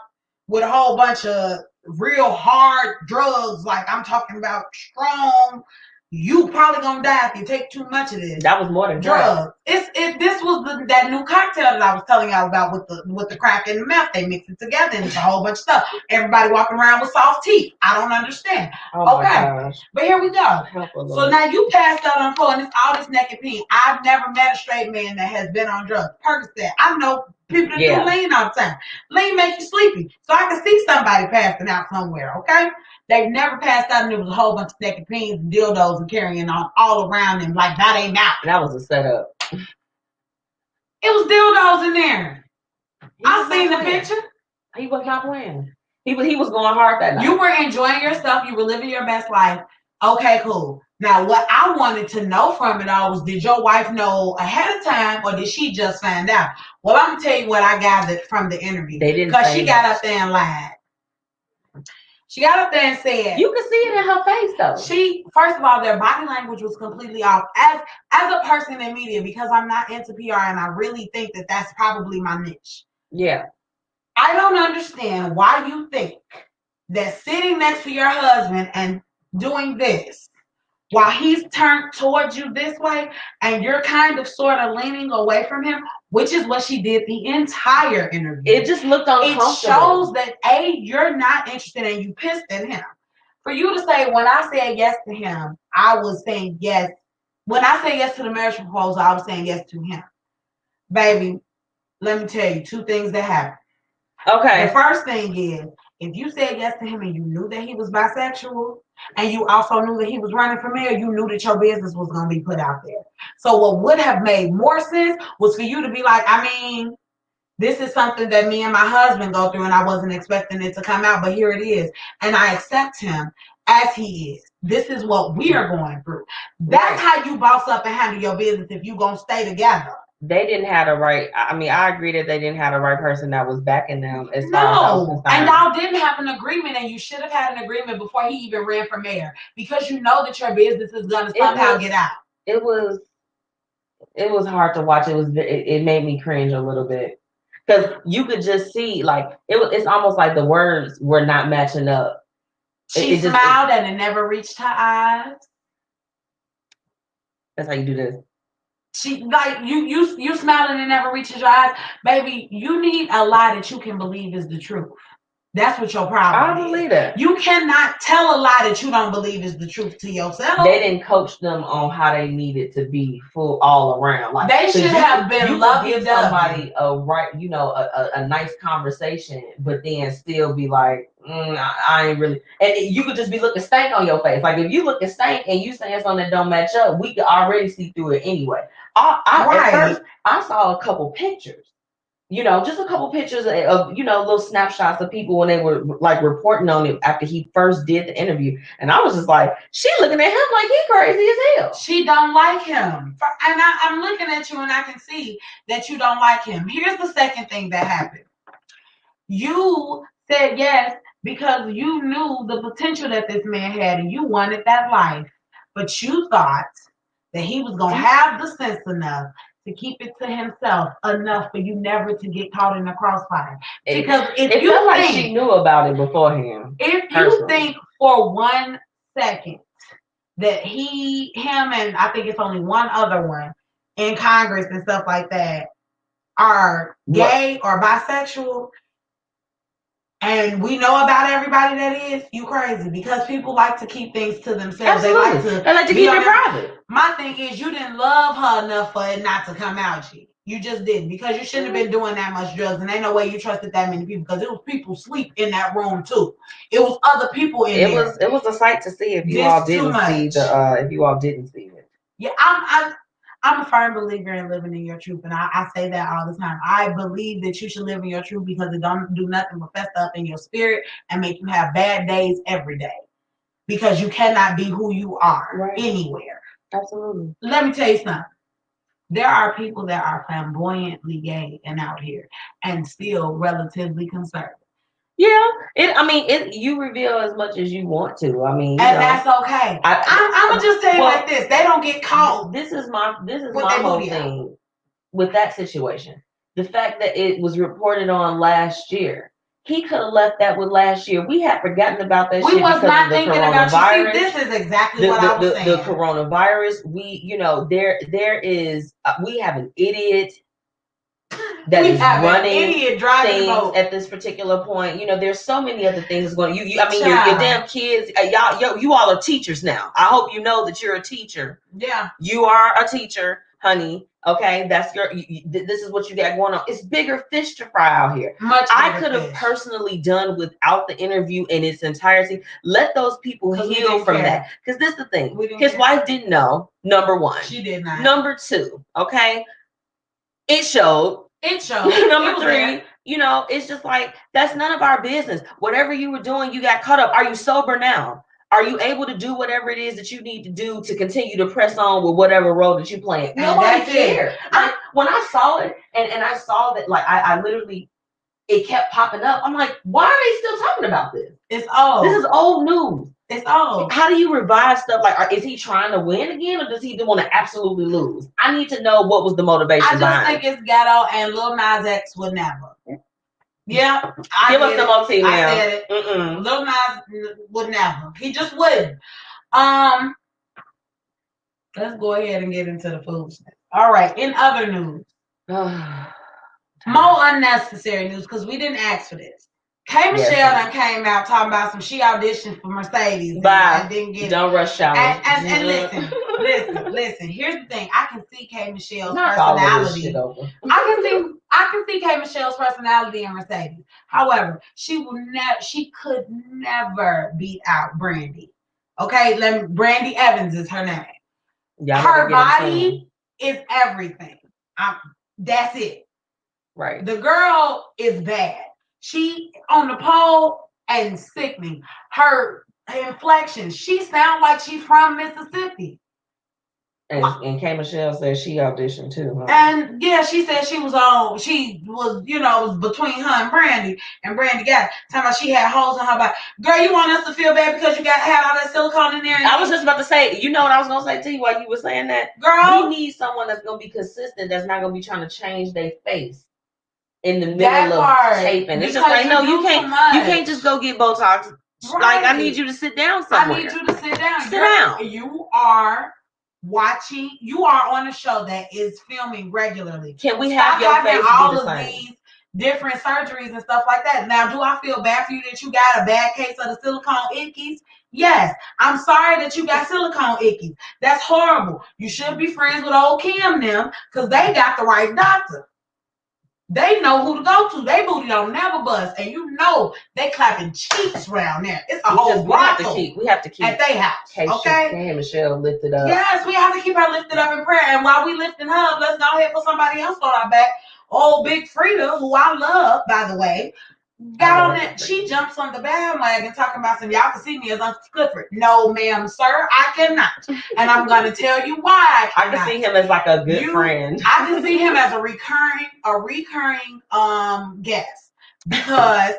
with a whole bunch of real hard drugs. Like, I'm talking about strong. You probably gonna die if you take too much of this. That was more than drugs. This was that new cocktail that I was telling y'all about with the crack and the meth. They mix it together and it's a whole bunch of stuff. Everybody walking around with soft teeth. I don't understand. Oh okay, but here we go. So now you passed out on the floor and it's all this naked pee. I've never met a straight man that has been on drugs. Percocet. I know people that do lean all the time. Lean makes you sleepy. So I can see somebody passing out somewhere, okay? They've never passed out and there was a whole bunch of naked peens and dildos and carrying on all around them like that ain't out. That was a setup. It was dildos in there. I seen the picture. He was not playing. He was going hard that night. You were enjoying yourself. You were living your best life. Okay, cool. Now, what I wanted to know from it all was, did your wife know ahead of time or did she just find out? Well, I'm going to tell you what I gathered from the interview. They didn't. Because she got up there and lied. She got up there and said, you could see it in her face though. First of all, their body language was completely off. As a person in media, because I'm not into PR and I really think that that's probably my niche. Yeah. I don't understand why you think that sitting next to your husband and doing this while he's turned towards you this way and you're kind of sort of leaning away from him, which is what she did the entire interview. It just looked uncomfortable. It shows that you're not interested and you pissed at him. For you to say, when I said yes to him, I was saying yes. When I say yes to the marriage proposal, I was saying yes to him. Baby, let me tell you 2 things that happened. Okay. The first thing is, if you said yes to him and you knew that he was bisexual, and you also knew that he was running for mayor, you knew that your business was going to be put out there. So what would have made more sense was for you to be like, I mean, this is something that me and my husband go through, and I wasn't expecting it to come out, but here it is. And I accept him as he is. This is what we are going through. That's how you boss up and handle your business if you going to stay together. They didn't have the right. I mean, I agree that they didn't have the right person that was backing them. As far as I was concerned. And y'all didn't have an agreement, and you should have had an agreement before he even ran for mayor, because you know that your business is gonna somehow get out. It was hard to watch. It made me cringe a little bit, because you could just see, like, it's almost like the words were not matching up. She smiled and it never reached her eyes. That's how you do this. She, like, you smile and it never reaches your eyes. Baby, you need a lie that you can believe is the truth. That's what your problem is. I believe that. You cannot tell a lie that you don't believe is the truth to yourself. They didn't coach them on how they needed to be full all around. Like, they should have been loving somebody a nice conversation, but then still be like, I ain't really. And you could just be looking stank on your face. Like, if you looking stank and you saying something that don't match up, we could already see through it anyway. At first, I saw a couple pictures. Just a couple pictures of, little snapshots of people when they were like reporting on it after he first did the interview. And I was just like, she looking at him like he crazy as hell. She don't like him. And I'm looking at you and I can see that you don't like him. Here's the second thing that happened. You said yes because you knew the potential that this man had and you wanted that life. But you thought that he was going to have the sense enough to keep it to himself enough for you never to get caught in the crossfire. Because if you felt like she knew about it beforehand. If you think for 1 second that him and I think it's only one other one in Congress and stuff like that are gay or bisexual, and we know about everybody that is, you crazy, because people like to keep things to themselves. Absolutely. They like to keep it private. My thing is, you didn't love her enough for it not to come out, G. You just didn't, because you shouldn't have been doing that much drugs, and ain't no way you trusted that many people, because it was people sleep in that room too. It was other people in there. It was a sight to see if you all didn't see it. Yeah, I'm a firm believer in living in your truth, and I say that all the time. I believe that you should live in your truth because it don't do nothing but fester up in your spirit and make you have bad days every day, because you cannot be who you are anywhere. Absolutely. Let me tell you something. There are people that are flamboyantly gay and out here and still relatively conservative. Yeah, you reveal as much as you want to. And that's okay. I'm gonna just tell you like this: they don't get caught. This is my whole thing with that situation. The fact that it was reported on last year, he could have left that with last year. We had forgotten about that. We was not thinking about you. See, this is exactly what I was saying. The coronavirus. There is. We have an idiot that is running things at this particular point. There's so many other things going. Your damn kids. You all are teachers now. I hope you know that you're a teacher. Yeah, you are a teacher, honey. Okay, that's this is what you got going on. It's bigger fish to fry out here. I could have personally done without the interview in its entirety. Let those people heal from that. Because this is the thing. His wife didn't know. Number one, she did not. Number two, okay, it showed. Number three, it's just like, that's none of our business. Whatever you were doing, you got caught up. Are you sober now? Are you able to do whatever it is that you need to do to continue to press on with whatever role that you're playing? Nobody cared. When I saw it, and I saw that, like, I literally, it kept popping up. I'm like, why are they still talking about this? It's old. This is old news. It's old. How do you revive stuff? Like, is he trying to win again, or does he want to absolutely lose? I need to know what was the motivation. I just think it's ghetto, and Lil Nas X would never. Yeah, give us the more tea now. I said it. Lil Nas would never. He just wouldn't. Let's go ahead and get into the food. All right. In other news, more unnecessary news because we didn't ask for this. K Michelle done came out talking about some she auditioned for Mercedes and didn't get Don't rush challenge. And listen. Here's the thing. I can see K Michelle's personality. I can see K Michelle's personality in Mercedes. However, she could never beat out Brandy. Okay, Brandy Evans is her name. Her body is everything. That's it. Right. The girl is bad. She on the pole and sickening. Her inflection. She sounds like she's from Mississippi. And K Michelle said she auditioned too, huh? And yeah, she said she was on. She was, it was between her and Brandy got it. Talking about she had holes in her body. Girl, you want us to feel bad because you had all that silicone in there? I was just about to say, you know what I was gonna say to you while you were saying that? Girl, we need someone that's gonna be consistent. That's not gonna be trying to change their face in the middle of taping. It's just like, no, you can't just go get Botox. Right. Like, I need you to sit down somewhere. I need you to sit down. Sit down. You are on a show that is filming regularly. Can we have your face all of these different surgeries and stuff like that? Now, do I feel bad for you that you got a bad case of the silicone ickies? Yes. I'm sorry that you got silicone ickies. That's horrible. You should be friends with old Kim them because they got the right doctor. They know who to go to. They booty don't never bust. And they clapping cheeks around there. It's a whole brothel. We have to keep at their house. Okay? Hey, Michelle lifted up. Yes, we have to keep her lifted up in prayer. And while we lifting her up, let's go ahead and put somebody else on our back. Old Big Frida, who I love, by the way, got on that. She jumps on the bandwagon talking about some, y'all can see me as Uncle Clifford. No, ma'am, sir, I cannot. And I'm going to tell you why I can see him as like a good friend. I can see him as a recurring guest. Because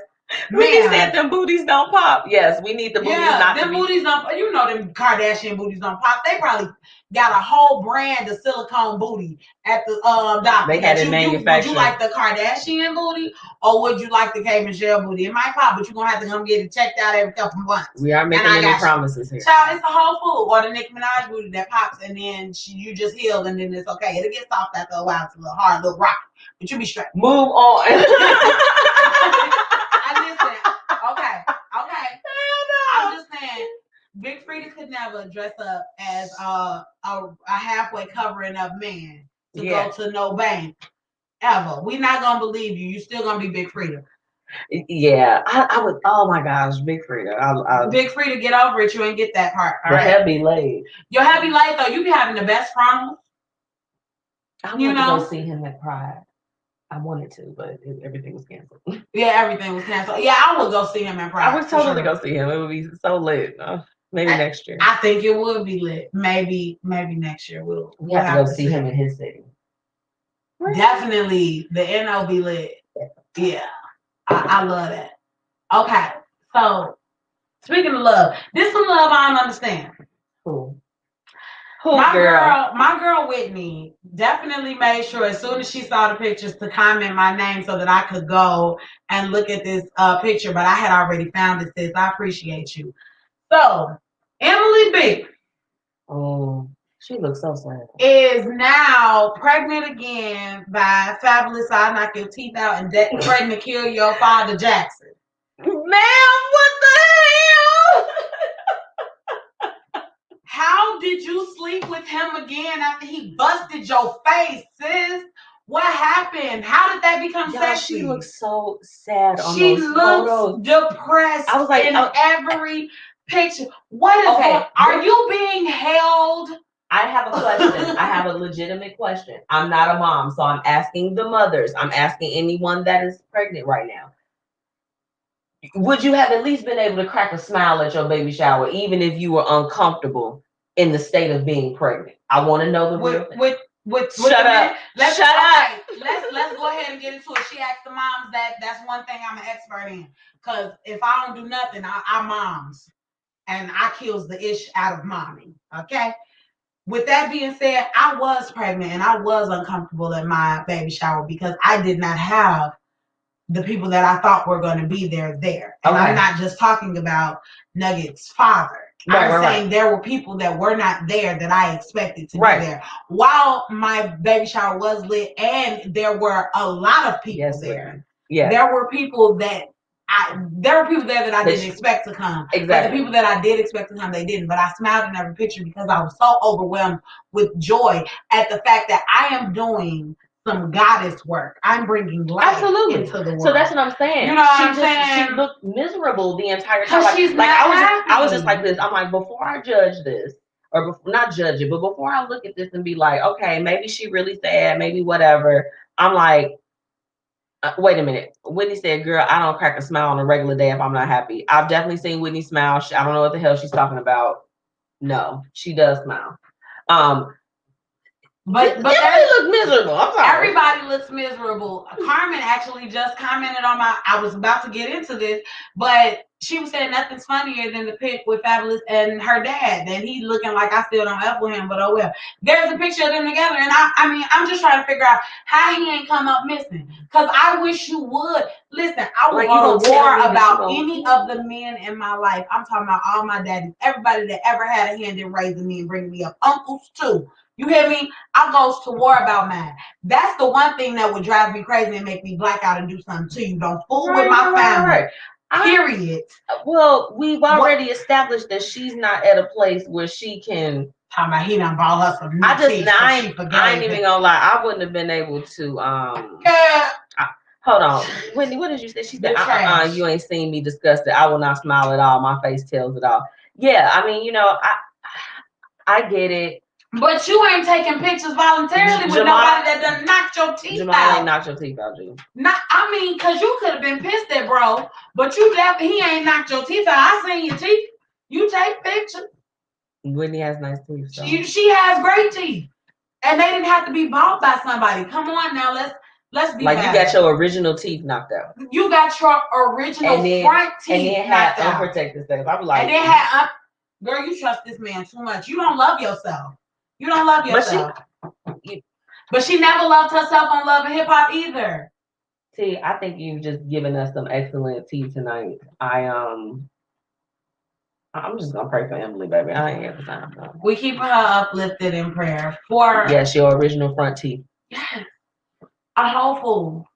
we said them booties don't pop. Yes, we need the booties not to be. Booties don't, them Kardashian booties don't pop. They probably got a whole brand of silicone booty at the doctor. They had it manufactured. Would you like the Kardashian booty or would you like the K Michelle booty? It might pop, but you're gonna have to come get it checked out every couple of months. We are making any promises here. Child, it's a whole food or the Nicki Minaj booty that pops and then you just heal and then it's okay. It'll get soft after a while. It's a little hard, a little rocky, but you'll be straight. Move on. Okay. I'm just saying, Big Frida could never dress up as a halfway covering up man to go to no bank ever. We're not gonna believe you. You're still gonna be Big Frida. Yeah, I would. Oh my gosh, Big Frida. Big Frida, get over it. You ain't get that part. Your hair be laid. Your hair be laid though. You be having the best frontals. I want to go see him at Pride. I wanted to, but everything was canceled. Yeah, everything was canceled. Yeah, I would go see him at Pride. I would totally go see him. It would be so lit. Maybe next year. I think it would be lit. Maybe next year we'll have to go see him in his city. Definitely, the NO be lit. Yeah, I love that. Okay, so speaking of love, this some love I don't understand. Cool. My girl Whitney definitely made sure as soon as she saw the pictures to comment my name so that I could go and look at this picture, but I had already found it, sis. I appreciate you. So, Emily B. Oh, she looks so sad. Is now pregnant again by Fabulous I'll Knock Your Teeth Out and Threaten to Kill Your Father Jackson. Ma'am, what the hell? How did you sleep with him again after he busted your face, sis? What happened? How did that become sexy? She looks so sad on she those looks photos. Depressed. I was like, in every picture. What is going? Are you being held? I have a question. I have a legitimate question. I'm not a mom, so I'm asking the mothers. I'm asking anyone that is pregnant right now. Would you have at least been able to crack a smile at your baby shower, even if you were uncomfortable in the state of being pregnant? I want to know the real thing. Shut up. Let's go ahead and get into it. She asked the moms that's one thing I'm an expert in. Because if I don't do nothing, I moms. And I kills the ish out of mommy. Okay? With that being said, I was pregnant and I was uncomfortable at my baby shower because I did not have the people that I thought were going to be there. And I'm not just talking about Nugget's father. I'm saying there were people that were not there that I expected to be there. While my baby shower was lit and there were a lot of people there. Yeah. There were people there that I didn't expect to come. Exactly. But the people that I did expect to come, they didn't. But I smiled in every picture because I was so overwhelmed with joy at the fact that I am doing some goddess work. I'm bringing life into the world. So that's what I'm saying. You know what I'm saying? She looked miserable the entire time. I was just like this. I'm like, before I judge this, or not judge it, but before I look at this and be like, okay, maybe she really sad, maybe whatever. I'm like, wait a minute. Whitney said, girl, I don't crack a smile on a regular day if I'm not happy. I've definitely seen Whitney smile. I don't know what the hell she's talking about. No, she does smile. But they look miserable. I'm sorry. Everybody looks miserable. Carmen actually just commented on I was about to get into this, but she was saying nothing's funnier than the pic with Fabulous and her dad. And he looking like I still don't F with him, but oh well. There's a picture of them together, and I mean, I'm just trying to figure out how he ain't come up missing. Because I wish you would. Listen, I would go to war about any of the men in my life. I'm talking about all my daddies, everybody that ever had a hand in raising me and bringing me up. Uncles too. You hear me? I goes to war about mine. That's the one thing that would drive me crazy and make me black out and do something to you. Don't fool with my family. Period. Well, we've already established that she's not at a place where she can. Talking about he done bought her some new teeth. I ain't even gonna lie. I wouldn't have been able to. Hold on, Whitney. What did you say? She said, "You ain't seen me disgusted. I will not smile at all. My face tells it all." Yeah, I mean, I get it. But you ain't taking pictures voluntarily with nobody that done knocked your teeth out. Jamal ain't knocked your teeth out, G. I mean, because you could have been pissed at bro, but he ain't knocked your teeth out. I seen your teeth. You take pictures. Whitney has nice teeth. So. She has great teeth. And they didn't have to be bought by somebody. Come on now, let's be like bad. You got your original teeth knocked out. You got your original front teeth and then had unprotected stuff. I was like, and then had girl, you trust this man too much. You don't love yourself. You don't love yourself. But she never loved herself on Love and Hip Hop either. See, I think you've just given us some excellent tea tonight. I'm just gonna pray for Emily, baby. I ain't have the time. No. We keep her uplifted in prayer for your original front teeth. Yes. A hopeful.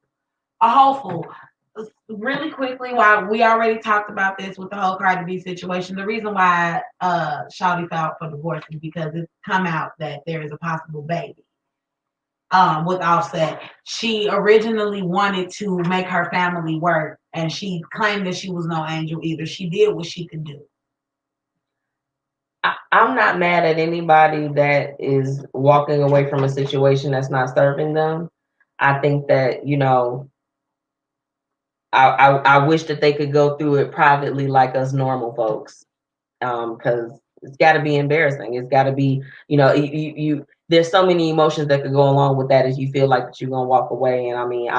Really quickly, while we already talked about this with the whole Cardi B situation, the reason why Shawty filed for divorce is because it's come out that there is a possible baby with Offset. She originally wanted to make her family work, and she claimed that she was no angel either. She did what she could do. I'm not mad at anybody that is walking away from a situation that's not serving them. I think that, I wish that they could go through it privately like us normal folks, because it's got to be embarrassing. It's got to be, you there's so many emotions that could go along with that as you feel like that you're gonna walk away. And I mean,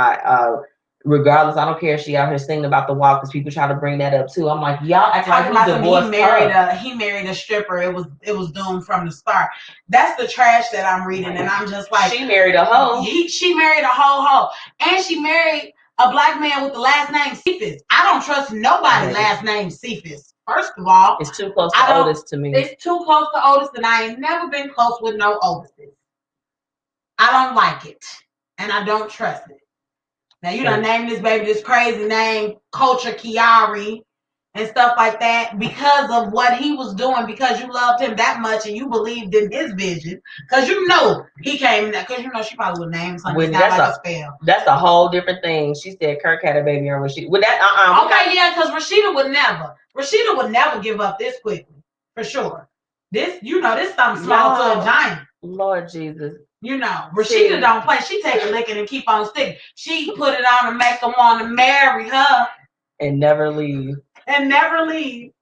regardless, I don't care if she out here singing about the walk, because people try to bring that up too. I'm like, y'all act like he married a stripper. It was doomed from the start. That's the trash that I'm reading, and I'm just like, she married a hoe. She married a hoe, and she married a black man with the last name Cephas. I don't trust nobody's last name Cephas. First of all, it's too close to Otis to me. It's too close to Otis, and I ain't never been close with no Otises. I don't like it, and I don't trust it. Now, you done named this baby this crazy name, Culture Chiari, and stuff like that, because of what he was doing, because you loved him that much and you believed in his vision, because he came in that, because she probably would name something like a spell. That's a whole different thing. She said Kirk had a baby on Rashida. With that, okay, yeah, because Rashida would never give up this quickly, for sure. This something small to a giant. Lord Jesus. Rashida don't play. She take a licking and keep on sticking. She put it on to make them want to marry her. And never leave.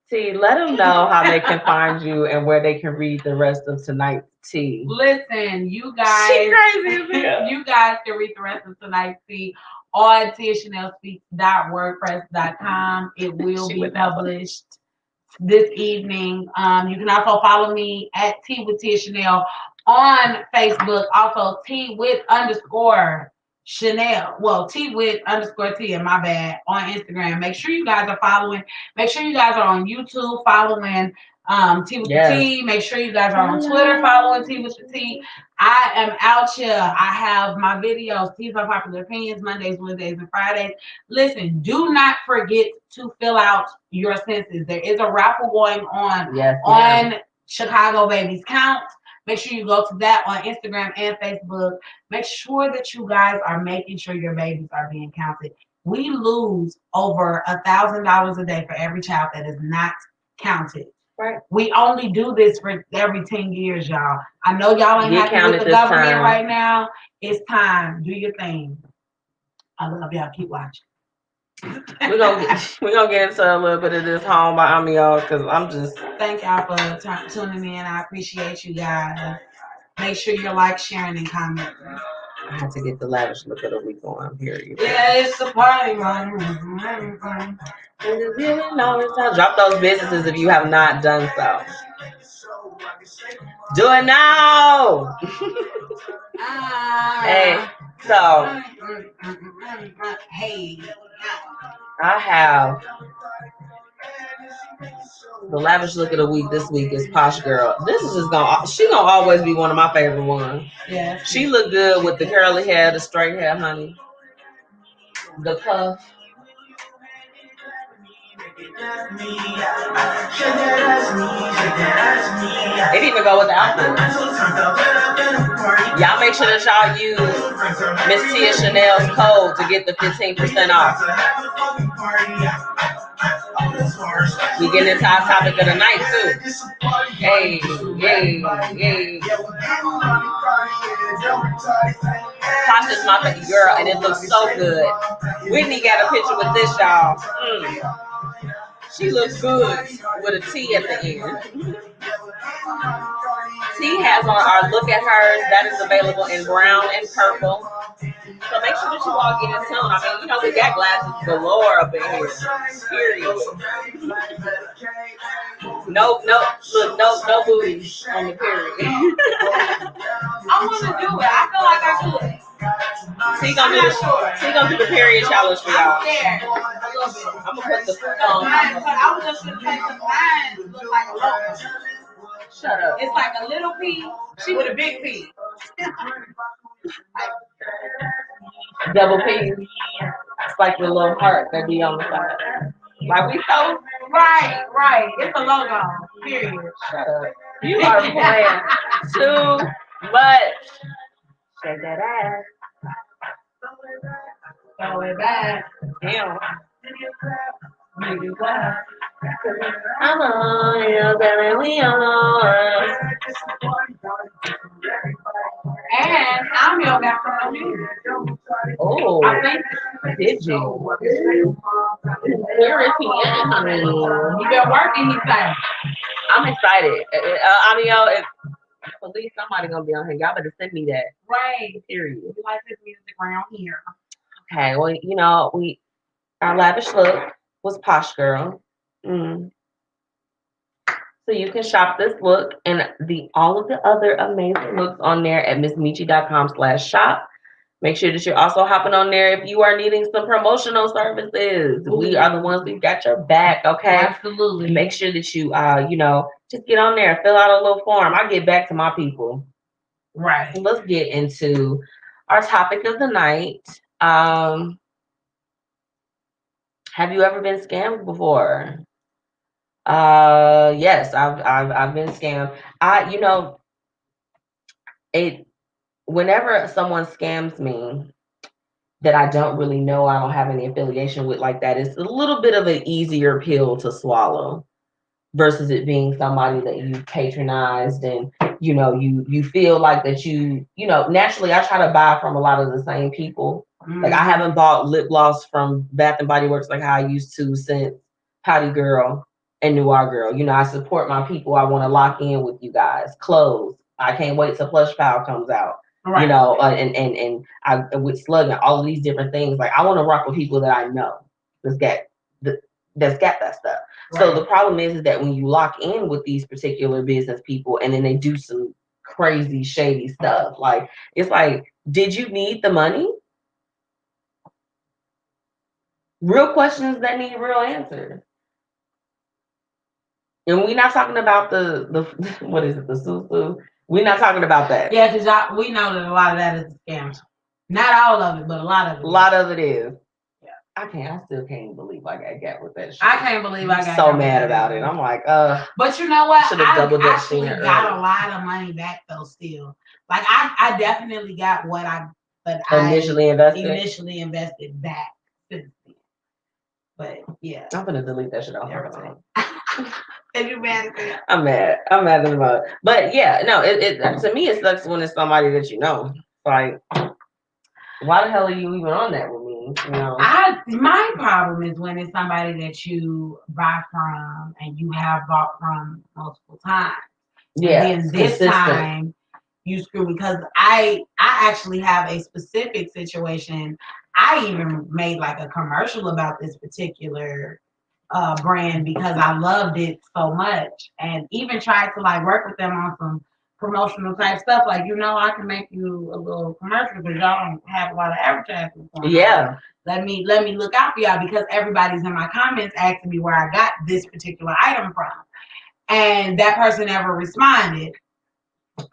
See, let them know how they can find you and where they can read the rest of tonight's tea. Listen, you guys. She crazy as hell. You guys can read the rest of tonight's tea on TiaChanelSpeaks.wordpress.com. It will be published this evening. You can also follow me at Tea with Tia Chanel on Facebook. Also, Tea with _ Chanel, well, T_with_Tia, my bad, on Instagram. Make sure you guys are following. Make sure you guys are on YouTube following Tea with the Tea. Make sure you guys are on Twitter following Tea with the Tea. I am out here. I have my videos, Teas on Popular Opinions, Mondays, Wednesdays, and Fridays. Listen, do not forget to fill out your census. There is a raffle going on on Chicago Babies Count. Make sure you go to that on Instagram and Facebook. Make sure that you guys are making sure your babies are being counted. We lose over $1,000 a day for every child that is not counted. Right. We only do this for every 10 years, y'all. I know y'all ain't happy with the government right now. It's time. Do your thing. I love y'all. Keep watching. We're gonna get into a little bit of this home by Amio because I'm just thank y'all for tuning in. I appreciate you guys. Make sure you like, sharing, and commenting. I had to get the lavish look of the week on here. Yeah, it's the party one. Drop those businesses if you have not done so. Do it now. Hey, so hey, I have the lavish look of the week. This week is Posh Girl. This is just she gonna always be one of my favorite ones. Yeah, she look good with the curly hair, the straight hair, honey. The puff. It even go with the outfit. Y'all make sure that y'all use Miss Tia Chanel's code to get the 15% off. We getting into our topic of the night too. Hey. Posh is my baby girl, and it looks so good. Whitney got a picture with this, y'all. She looks good with a T at the end. T has on our Look at Hers. That is available in brown and purple. So make sure that you all get in tune. I mean, we got glasses galore up in here. Period. No booty on the period. I want to do it. I feel like I could. She gonna do the period challenge for y'all. I'm scared. A little bit. I'm gonna put the I was just gonna say the mine look like a loaf. Shut up. It's like a little pea. She with a big pea. Double P. It's like the little heart that be on the side. Like we so right. It's a logo. Period. Shut up. You are playing too much. Shake that ass. Throw it back. Damn. I'm on you, baby, we on. And I'm your got from here. Oh, I think. Did you? Where is he at, honey? He been working, he's like. I'm excited. If at least somebody gonna be on here. Y'all better send me that. Right. Period. We like his music around here. Okay, well, our lavish look was Posh Girl. So you can shop this look and all of the other amazing looks on there at MzMetchi.com/shop. Make sure that you're also hopping on there if you are needing some promotional services. Ooh. We are the ones who got your back, okay? Absolutely. Make sure that you, just get on there, fill out a little form. I get back to my people. Right. Let's get into our topic of the night. Have you ever been scammed before? Yes, I've been scammed. Whenever someone scams me that I don't really know, I don't have any affiliation with like that, it's a little bit of an easier pill to swallow versus it being somebody that you patronized and you feel like that naturally I try to buy from a lot of the same people. Like I haven't bought lip gloss from Bath and Body Works like how I used to since Pouty Girl and Noir Girl. I support my people. I want to lock in with you guys. Clothes. I can't wait till Plush Pal comes out. Right. And I with Slug and all of these different things. Like I want to rock with people that I know that's got that stuff. Right. So the problem is that when you lock in with these particular business people and then they do some crazy shady stuff, like it's like, did you need the money? Real questions that need real answers. And we're not talking about the what is it, the susu? We're not talking about that. Yeah, because we know that a lot of that is a scam. Not all of it, but a lot of it. A lot of it is. Yeah. I still can't believe I got with that shit. I can't believe I got so mad about it. I'm like, But you know what? I actually got a lot of money back though still. Like I definitely got what I initially invested back since then. But yeah. I'm gonna delete that shit off everything. Are you mad at that? I'm mad. I'm mad at about it. But yeah, no, it to me it sucks when it's somebody that you know. Like, why the hell are you even on that with me? You know? My problem is when it's somebody that you buy from and you have bought from multiple times. Yeah. And then this time you screw, because I actually have a specific situation. I even made like a commercial about this particular brand because I loved it so much, and even tried to like work with them on some promotional type stuff. Like, I can make you a little commercial because y'all don't have a lot of advertising. Yeah. Let me look out for y'all, because everybody's in my comments asking me where I got this particular item from. And that person never responded.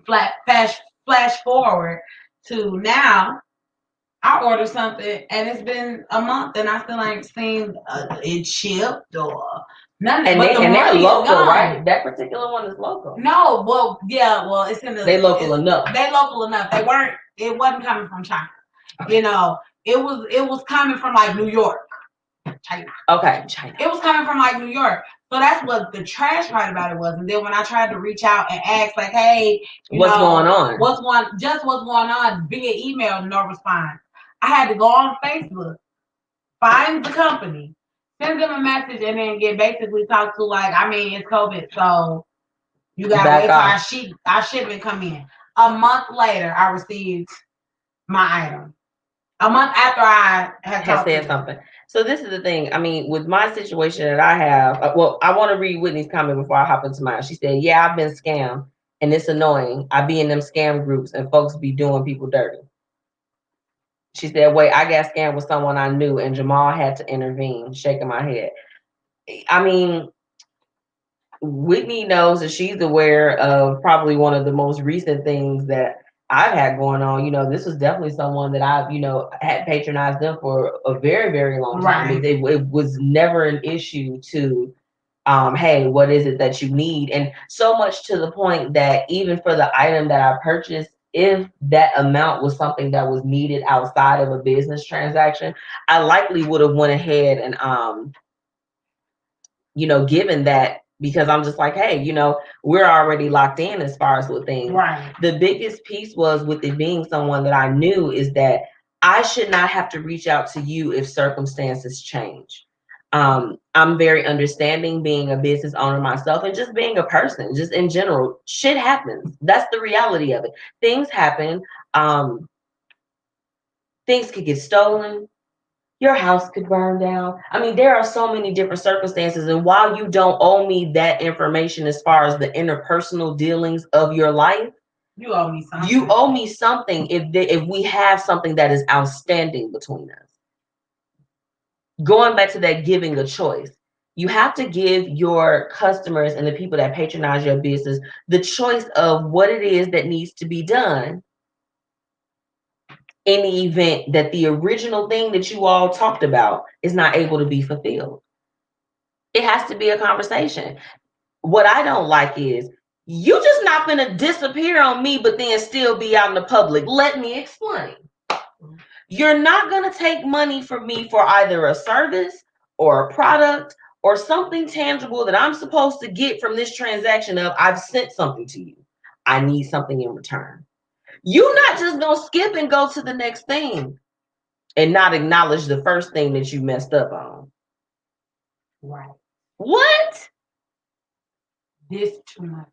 Flash forward to now, I ordered something and it's been a month and I still ain't seen it shipped or nothing. And they're local, right? That particular one is local. No, well, yeah, well, it's in the. They local enough. They local enough. It wasn't coming from China. Okay. It was coming from like New York. China. Okay, China. It was coming from like New York. So that's what the trash part about it was. And then when I tried to reach out and ask, like, hey, what's going on? What's going on via email, no response. I had to go on Facebook, find the company, send them a message, and then get basically talked to like, it's COVID, so you gotta wait till our shipment come in. A month later, I received my item. A month after I had said something. So this is the thing. With my situation that I have, I want to read Whitney's comment before I hop into mine. She said, yeah, I've been scammed and it's annoying. I be in them scam groups and folks be doing people dirty. She said, wait, I got scammed with someone I knew and Jamal had to intervene, shaking my head. Whitney knows that she's aware of probably one of the most recent things that I've had going on. This was definitely someone that I've, had patronized them for a very, very long time. Right. It was never an issue to, hey, what is it that you need? And so much to the point that even for the item that I purchased, if that amount was something that was needed outside of a business transaction, I likely would have went ahead and, given that, because I'm just like, hey, we're already locked in as far as with things. Right. The biggest piece was with it being someone that I knew is that I should not have to reach out to you if circumstances change. I'm very understanding being a business owner myself and just being a person, just in general. Shit happens. That's the reality of it. Things happen. Things could get stolen. Your house could burn down. There are so many different circumstances. And while you don't owe me that information as far as the interpersonal dealings of your life, you owe me something. You owe me something if we have something that is outstanding between us. Going back to that giving a choice, you have to give your customers and the people that patronize your business the choice of what it is that needs to be done in the event that the original thing that you all talked about is not able to be fulfilled. It has to be a conversation. What I don't like is you just not gonna disappear on me, but then still be out in the public. Let me explain. You're not gonna take money from me for either a service or a product or something tangible that I'm supposed to get from this transaction of I've sent something to you. I need something in return. You're not just gonna skip and go to the next thing and not acknowledge the first thing that you messed up on. Right. What? This too much.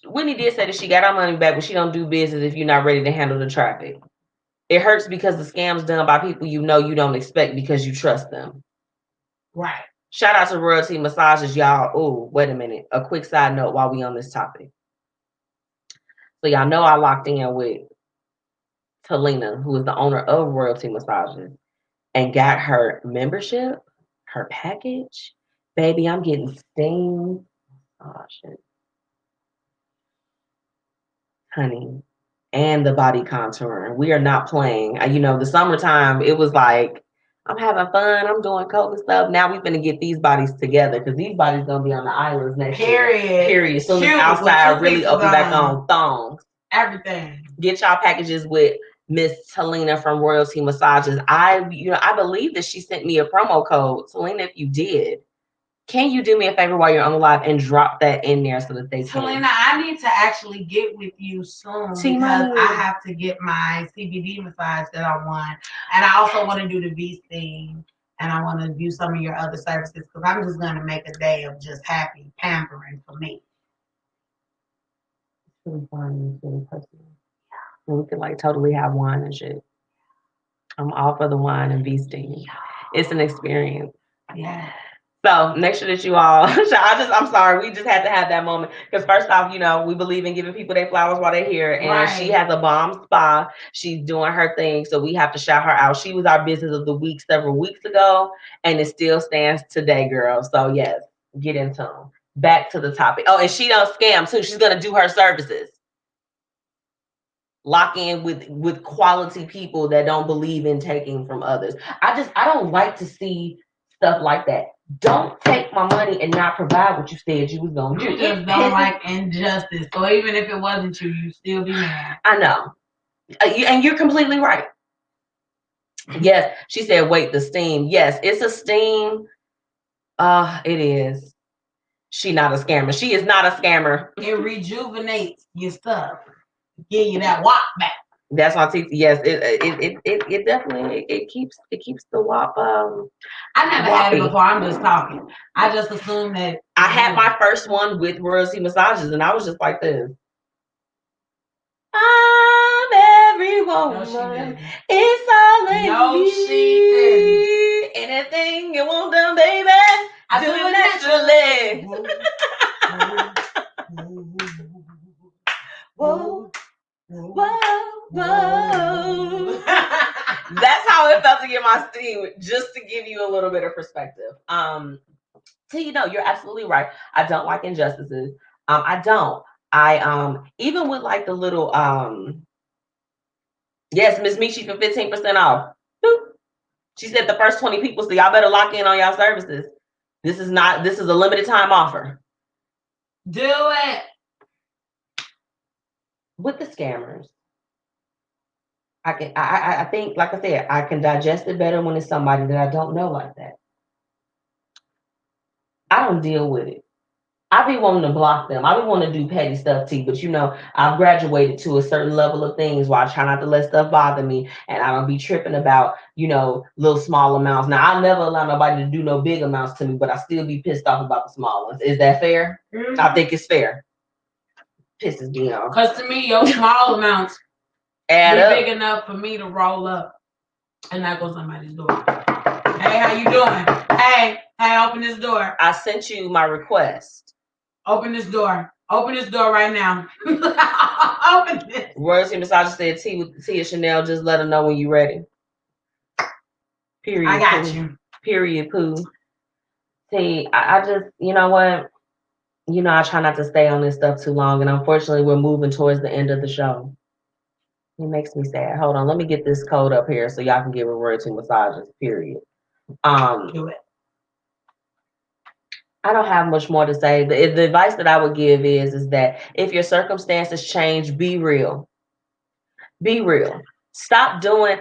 Whitney did say that she got our money back, but she don't do business if you're not ready to handle the traffic. It hurts because the scam's done by people you don't expect because you trust them. Right. Shout out to Royalty Massages, y'all. Oh, wait a minute. A quick side note while we on this topic. So y'all know I locked in with Talina, who is the owner of Royalty Massages. and got her membership, her package, baby, I'm getting steam. Oh shit. Honey. And the body contouring. We are not playing. The summertime, it was like, I'm having fun. I'm doing COVID stuff. Now we're gonna get these bodies together because these bodies gonna be on the islands next year. Period. Soon as outside really open back on thongs. Everything. Get y'all packages with Miss Talina from Royalty Massages. I believe that she sent me a promo code. Talina, if you did, can you do me a favor while you're on the live and drop that in there so that they can? Talina, I need to actually get with you soon because I have to get my CBD massage that I want. And I also want to do the V steam. And I want to do some of your other services because I'm just going to make a day of just happy pampering for me. It's really fun. It's really personal. And we could totally have wine and shit. I'm all for the wine and V steam. It's an experience. Yeah. So make sure that you all, I'm sorry, we just had to have that moment. Because first off, we believe in giving people their flowers while they're here. And She has a bomb spa. She's doing her thing. So we have to shout her out. She was our business of the week several weeks ago. And it still stands today, girl. So yes, get into them. Back to the topic. Oh, and she don't scam too. She's going to do her services. Lock in with quality people that don't believe in taking from others. I don't like to see stuff like that. Don't take my money and not provide what you said you was going to do. You just don't like injustice. So even if it wasn't you, you still be mad. I know. And you're completely right. Yes, she said, wait, the steam. Yes, it's a steam. It is. She not a scammer. She is not a scammer. It rejuvenates your stuff. Give you that wop back. That's why yes, it definitely it keeps the wop. I never had it before. I'm just talking. I just assumed that I had my first one with Royalty Massages, and I was just like this. I'm every woman. It's all in me. She didn't. Anything you want done, baby, I do it naturally. Whoa. Whoa. That's how it felt to get my steam, just to give you a little bit of perspective. So you're absolutely right. I don't like injustices. I don't. I even with the little yes, MzMetchi for 15% off. Boop. She said the first 20 people, so y'all better lock in on y'all services. This is a limited time offer. Do it. With the scammers, I think, like I said, I can digest it better when it's somebody that I don't know like that. I don't deal with it. I be wanting to block them. I be wanting to do petty stuff too, but I've graduated to a certain level of things where I try not to let stuff bother me, and I don't be tripping about, little small amounts. Now, I'll never allow nobody to do no big amounts to me, but I still be pissed off about the small ones. Is that fair? Mm-hmm. I think it's fair. Pisses me off. Because to me, your small amounts add up. Big enough for me to roll up and not go somebody's door. Hey, how you doing? Hey, open this door. I sent you my request. Open this door. Open this door right now. Open this. Royalty Massage said Tea with Tia Chanel. Just let her know when you're ready. Period. I got you. Period. Pooh. See, I just, you know what? I try not to stay on this stuff too long, and unfortunately, we're moving towards the end of the show. It makes me sad. Hold on, let me get this code up here so y'all can get Royalty Massages. Period. Do it. I don't have much more to say. The advice that I would give is that if your circumstances change, be real. Be real. Stop doing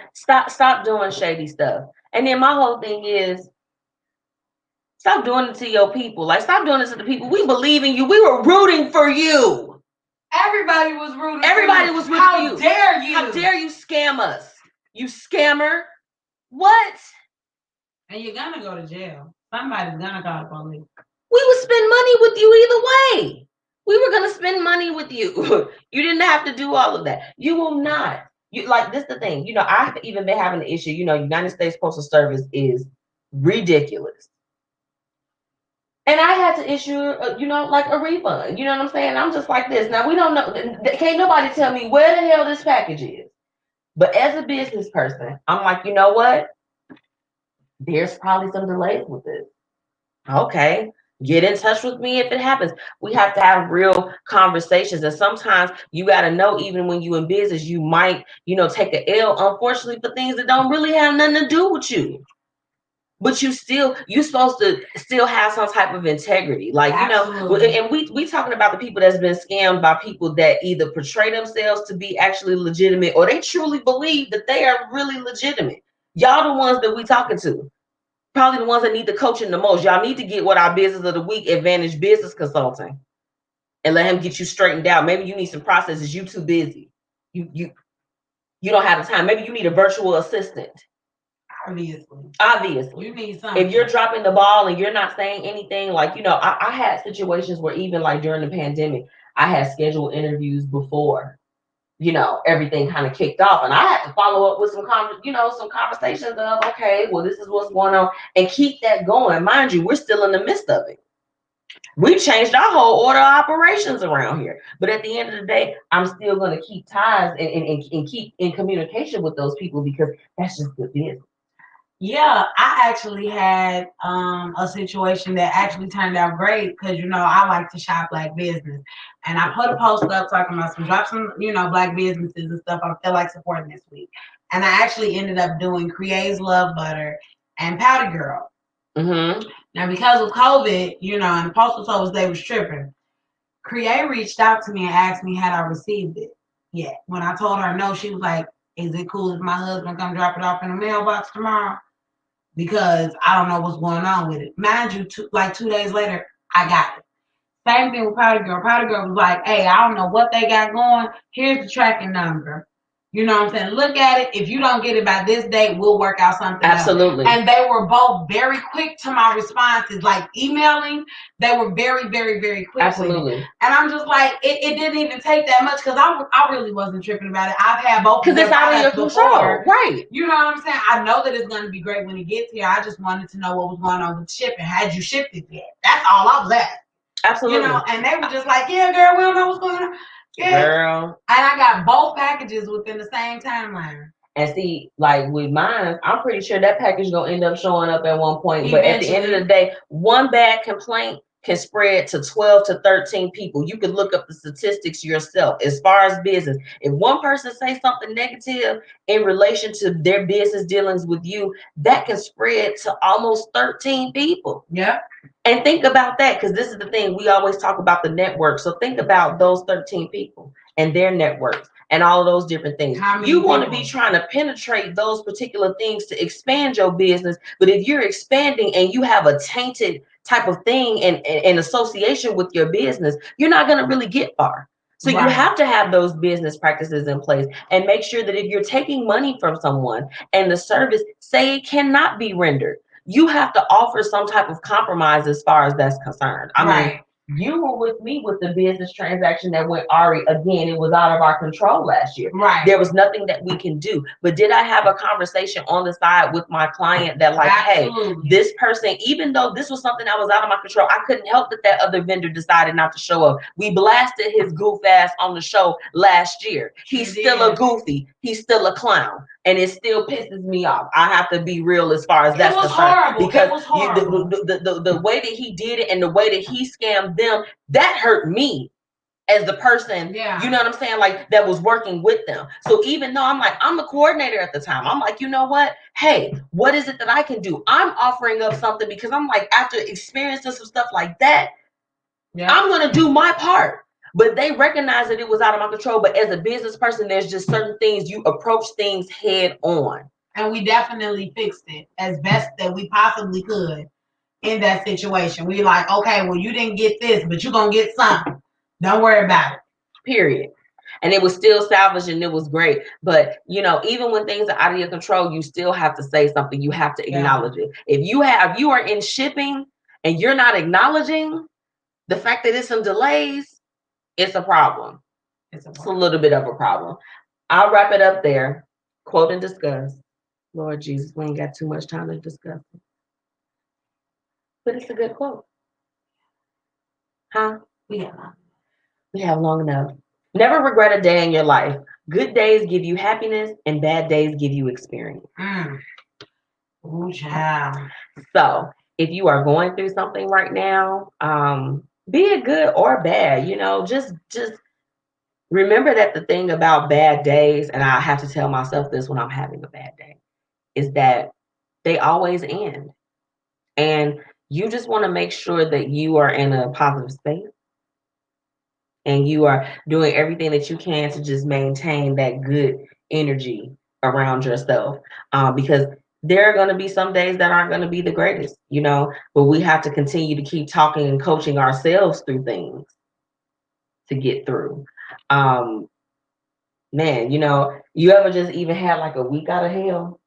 shady stuff. And then my whole thing is, stop doing it to your people. Stop doing it to the people. We believe in you. We were rooting for you. Everybody was rooting for you. Everybody was rooting for you. How dare you? How dare you scam us? You scammer. What? And you're gonna go to jail. Somebody's gonna call the police. We would spend money with you either way. We were gonna spend money with you. You didn't have to do all of that. You will not. This is the thing. I've even been having the issue. United States Postal Service is ridiculous. And I had to issue, a refund. You know what I'm saying? I'm just like this. Now, we don't know. Can't nobody tell me where the hell this package is. But as a business person, I'm like, you know what? there's probably some delays with this. Okay. Get in touch with me if it happens. We have to have real conversations. And sometimes you got to know, even when you in business, you might, take an L, unfortunately, for things that don't really have nothing to do with you. But you're supposed to still have some type of integrity. Like, Absolutely. And we talking about the people that's been scammed by people that either portray themselves to be actually legitimate or they truly believe that they are really legitimate. Y'all the ones that we talking to. Probably the ones that need the coaching the most. Y'all need to get what our business of the week advantage business consulting and let him get you straightened out. Maybe you need some processes. You too busy. You don't have the time. Maybe you need a virtual assistant. Obviously. You need something. If you're dropping the ball and you're not saying anything, like, I had situations where even like during the pandemic, I had scheduled interviews before, everything kind of kicked off. And I had to follow up with some conversations of, okay, well, this is what's going on, and keep that going. Mind you, we're still in the midst of it. We changed our whole order of operations around here. But at the end of the day, I'm still going to keep ties and keep in communication with those people because that's just good business. Yeah, I actually had a situation that actually turned out great because I like to shop Black business, and I put a post up talking about drop some Black businesses and stuff I feel like supporting this week, and I actually ended up doing Create's Love Butter and Powder Girl. Mm-hmm. Now because of COVID, and the postal service they was tripping, Create reached out to me and asked me had I received it yet. When I told her no, she was like, "Is it cool if my husband come drop it off in the mailbox tomorrow? Because I don't know what's going on with it." Mind you, 2 days later, I got it. Same thing with Powder Girl. Powder Girl was like, "Hey, I don't know what they got going. Here's the tracking number. You know what I'm saying? Look at it. If you don't get it by this date, we'll work out something Absolutely. else." And they were both very quick to my responses, like emailing. They were very, very, very quick. Absolutely. And I'm just like, it didn't even take that much because I really wasn't tripping about it. I've had both because it's out of your control, right? You know what I'm saying? I know that it's going to be great when it gets here. I just wanted to know what was going on with shipping. Had you shipped it yet? That's all I was asking. Absolutely. And they were just like, "Yeah, girl, we don't know what's going on." Yeah. Girl. And I got both packages within the same timeline. And see, like with mine, I'm pretty sure that package gonna end up showing up at one point. Eventually. But at the end of the day, one bad complaint can spread to 12 to 13 people. You can look up the statistics yourself. As far as business, if one person says something negative in relation to their business dealings with you, that can spread to almost 13 people. Yeah. And think about that, because this is the thing, we always talk about the network. So think about those 13 people and their networks and all of those different things. You want to be trying to penetrate those particular things to expand your business. But if you're expanding and you have a tainted type of thing in association with your business, you're not going to really get far. So you have to have those business practices in place and make sure that if you're taking money from someone and the service, say it cannot be rendered, you have to offer some type of compromise as far as that's concerned. I mean, you were with me with the business transaction that went Ari. Again, it was out of our control last year. Right. There was nothing that we can do. But did I have a conversation on the side with my client that like, Absolutely. Hey, this person, even though this was something that was out of my control, I couldn't help that other vendor decided not to show up. We blasted his goof ass on the show last year. He's still a goofy. He's still a clown. And it still pisses me off. I have to be real as far as that's concerned. Horrible. Because it was horrible. The way that he did it and the way that he scammed them, that hurt me as the person, you know what I'm saying, like that was working with them. So even though I'm the coordinator at the time, I'm like, you know what? Hey, what is it that I can do? I'm offering up something because I'm like, after experiencing some stuff like that, I'm going to do my part. But they recognize that it was out of my control. But as a business person, there's just certain things, you approach things head on. And we definitely fixed it as best that we possibly could in that situation. We like, okay, well, you didn't get this, but you're going to get something. Don't worry about it. Period. And it was still salvaged and it was great. But, even when things are out of your control, you still have to say something. You have to acknowledge it. If you are in shipping and you're not acknowledging the fact that it's some delays, it's a problem. It's a little bit of a problem. I'll wrap it up there. Quote and discuss. Lord Jesus, we ain't got too much time to discuss it. But it's a good quote. Huh? We have long enough. Never regret a day in your life. Good days give you happiness and bad days give you experience. Ooh, child. So if you are going through something right now, be it good or bad, just remember that the thing about bad days, and I have to tell myself this when I'm having a bad day, is that they always end. And you just want to make sure that you are in a positive space and you are doing everything that you can to just maintain that good energy around yourself. Because there are going to be some days that aren't going to be the greatest, but we have to continue to keep talking and coaching ourselves through things to get through. Man, you ever just even had like a week out of hell?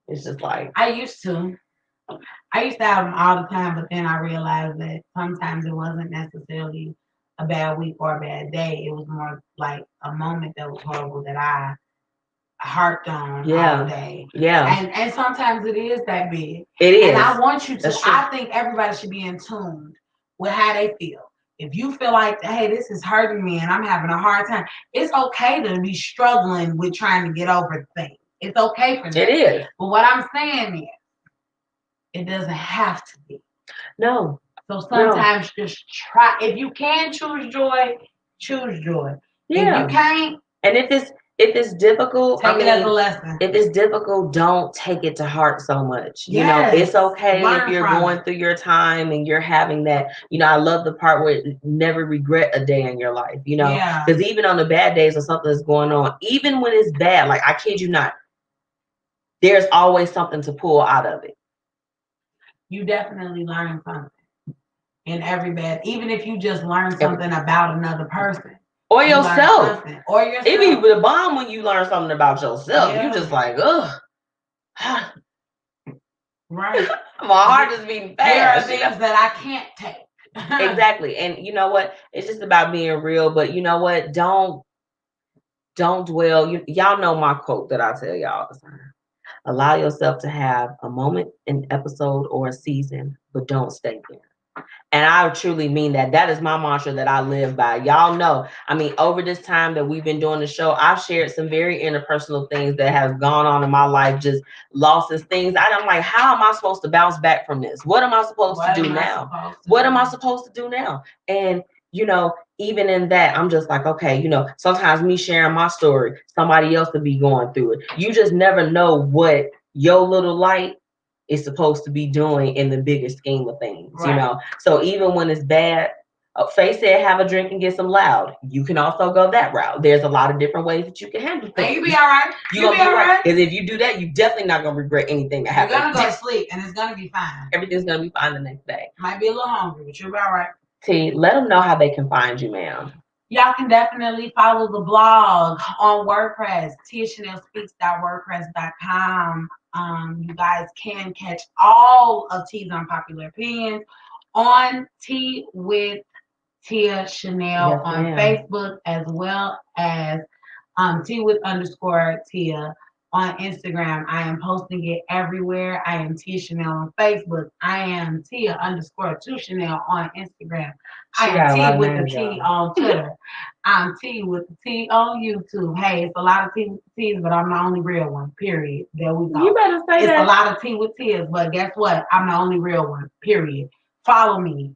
It's just like I used to have them all the time, but then I realized that sometimes it wasn't necessarily a bad week or a bad day. It was more like a moment that was horrible that I harped on all day. Yeah. And sometimes it is that big. It is. And I want you to, I think everybody should be in tune with how they feel. If you feel like, hey, this is hurting me and I'm having a hard time, it's okay to be struggling with trying to get over things. It's okay for that. It is. But what I'm saying is, it doesn't have to be. No. So sometimes just try. If you can choose joy, choose joy. Yeah. If you can't, and if it's difficult, take it as a lesson. If it's difficult, don't take it to heart so much. It's okay if you're going through your time and you're having that. I love the part where never regret a day in your life. Because even on the bad days or something that's going on, even when it's bad, like I kid you not, there's always something to pull out of it. You definitely learn something in every bad, even if you just learn something about another person. Or yourself. It be the bomb when you learn something about yourself. You just like, ugh. Right. My heart is beating fast. There are things that I can't take. Exactly. And you know what? It's just about being real. But you know what? Don't dwell. Y'all know my quote that I tell y'all all the time. Allow yourself to have a moment, an episode, or a season, but don't stay there. And I truly mean that. That is my mantra that I live by. Y'all know, over this time that we've been doing the show, I've shared some very interpersonal things that have gone on in my life, just losses, things. I'm like, how am I supposed to bounce back from this? What am I supposed to do now? What am I supposed to do now? And, even in that, I'm just like, okay, sometimes me sharing my story, somebody else will be going through it. You just never know what your little light is supposed to be doing in the bigger scheme of things, right. So even when it's bad, Faye said, have a drink and get some loud. You can also go that route. There's a lot of different ways that you can handle things. And you be all right. You'll be all right. Because if you do that, you're definitely not going to regret anything that happens. You're going to go to sleep and it's going to be fine. Everything's going to be fine the next day. Might be a little hungry, but you'll be all right. T, let them know how they can find you, ma'am. Y'all can definitely follow the blog on WordPress, tiachanelspeaks.wordpress.com. You guys can catch all of T's Unpopular Opinions on Tea with Tia Chanel on Facebook, as well as Tea with _Tia on Instagram. I am posting it everywhere. I am Tia Chanel on Facebook. I am Tia _2 Chanel on Instagram. I am T with the T on Twitter. I'm T with the T on YouTube. Hey, it's a lot of T's, but I'm the only real one. Period. There we go. You better say that. It's a lot of T with T's, but guess what? I'm the only real one. Period. Follow me.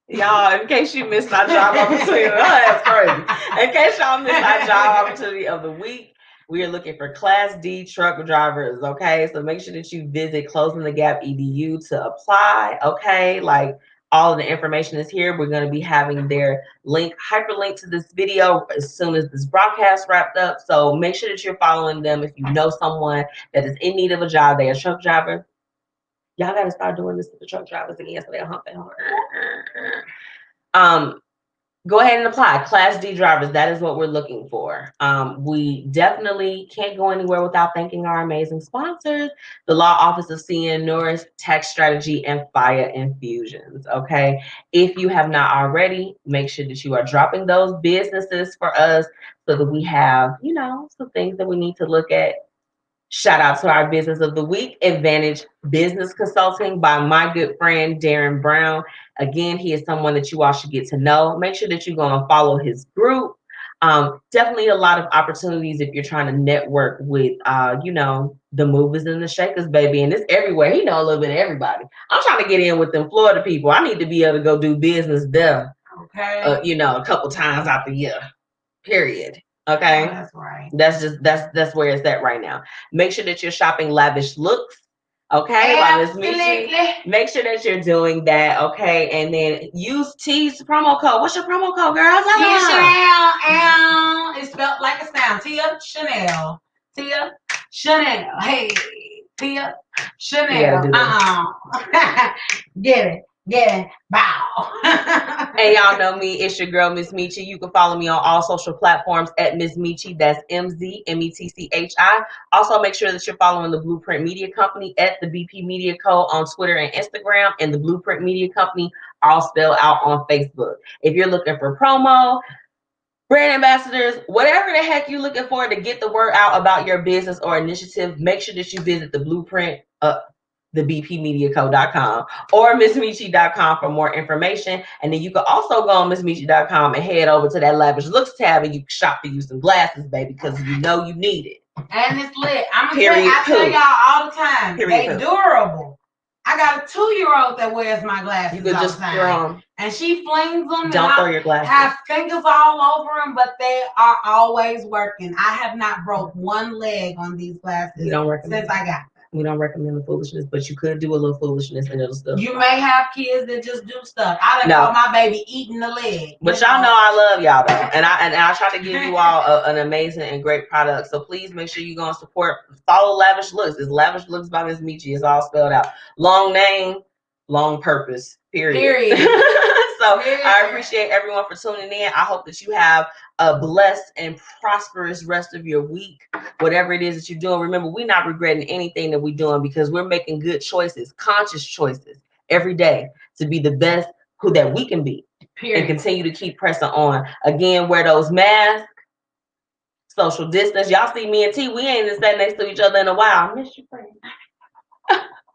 Y'all, in case you missed our job opportunity, that's crazy. In case y'all missed our job opportunity of the week, we are looking for Class D truck drivers, okay? So make sure that you visit ClosingTheGap.edu to apply, okay? Like, all of the information is here. We're going to be having their hyperlink to this video as soon as this broadcast wrapped up. So make sure that you're following them. If you know someone that is in need of a job, they're a truck driver, y'all got to start doing this with the truck drivers again so they'll hump and go ahead and apply. Class D drivers, that is what we're looking for. We definitely can't go anywhere without thanking our amazing sponsors, the Law Office of CN Norris, Tax Strategy, and Fiya Infusions, okay? If you have not already, make sure that you are dropping those businesses for us so that we have, some things that we need to look at. Shout out to our business of the week, Advantage Business Consulting by my good friend, Darren Brown. Again, he is someone that you all should get to know. Make sure that you're going to follow his group. Definitely a lot of opportunities if you're trying to network with, the movers and the shakers, baby. And it's everywhere. He know a little bit of everybody. I'm trying to get in with them Florida people. I need to be able to go do business there. Okay. A couple times out the year. Period. Okay. Oh, that's right. That's where it's at right now. Make sure that you're shopping Lavish Looks. Okay, by MzMetchi. Make sure that you're doing that, okay? And then use T's promo code. What's your promo code, girl? Tia Chanel. It's spelled like a sound. Tia Chanel. Tia Chanel. Hey, Tia Chanel. Get it. Bow. And y'all know me. It's your girl, MzMetchi. You can follow me on all social platforms at MzMetchi. That's MzMetchi. Also, make sure that you're following the Blueprint Media Company at the BP Media Co. on Twitter and Instagram, and the Blueprint Media Company all spelled out on Facebook. If you're looking for promo, brand ambassadors, whatever the heck you're looking for to get the word out about your business or initiative, make sure that you visit the Blueprint thebpmediaco.com or MzMetchi.com for more information. And then you can also go on MzMetchi.com and head over to that Lavish Looks tab and you can shop for you some glasses, baby, because you know you need it. And it's lit. I tell y'all all the time, they durable. I got a 2-year-old that wears my glasses. You could just throw them. And she flings them. Don't throw your glasses. Have fingers all over them, but they are always working. I have not broke one leg on these glasses since I got them. We don't recommend the foolishness, but you could do a little foolishness and it'll still. You may have kids that just do stuff. I done call my baby eating the leg. But y'all know I love y'all though, and I try to give you all an amazing and great product. So please make sure you go and support. Follow Lavish Looks. It's Lavish Looks by MzMetchi. It's all spelled out. Long name, long purpose. Period. So I appreciate everyone for tuning in. I hope that you have a blessed and prosperous rest of your week, whatever it is that you're doing. Remember, we're not regretting anything that we're doing because we're making good choices, conscious choices every day to be the best who that we can be. Period. And continue to keep pressing on. Again, wear those masks, social distance. Y'all see me and T, we ain't sat next to each other in a while. I miss your friend.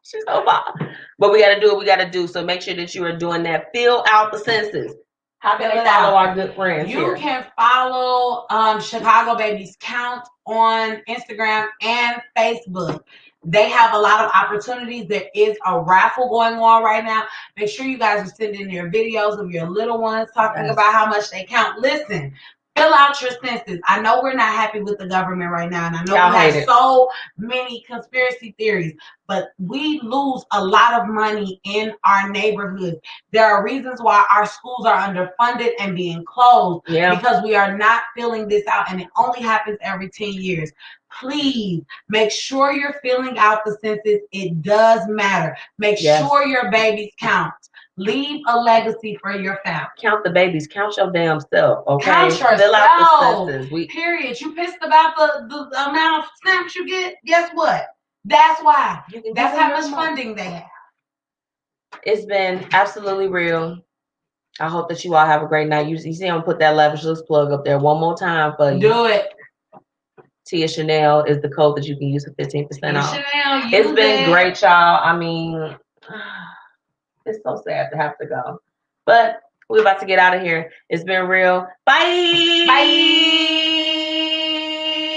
She's so far. But we got to do what we got to do. So make sure that you are doing that. Fill out the census. How can they follow our good friends? You can follow Chicago Babies Count on Instagram and Facebook. They have a lot of opportunities. There is a raffle going on right now. Make sure you guys are sending your videos of your little ones talking about how much they count. Listen. Fill out your census. I know we're not happy with the government right now, and I know we have so many conspiracy theories, but we lose a lot of money in our neighborhoods. There are reasons why our schools are underfunded and being closed because we are not filling this out, and it only happens every 10 years. Please make sure you're filling out the census. It does matter. Make sure your babies count. Leave a legacy for your family. Count the babies. Count your damn self. Okay. Count yourself. Fill out the census. Period. You pissed about the amount of stamps you get? Guess what? That's why. That's how much funding they have. It's been absolutely real. I hope that you all have a great night. You see, I'm gonna put that Lavish Looks plug up there one more time for you. Do it. Tia Chanel is the code that you can use for 15% off. Chanel, it's been great, y'all. I mean. It's so sad to have to go. But we're about to get out of here. It's been real. Bye. Bye.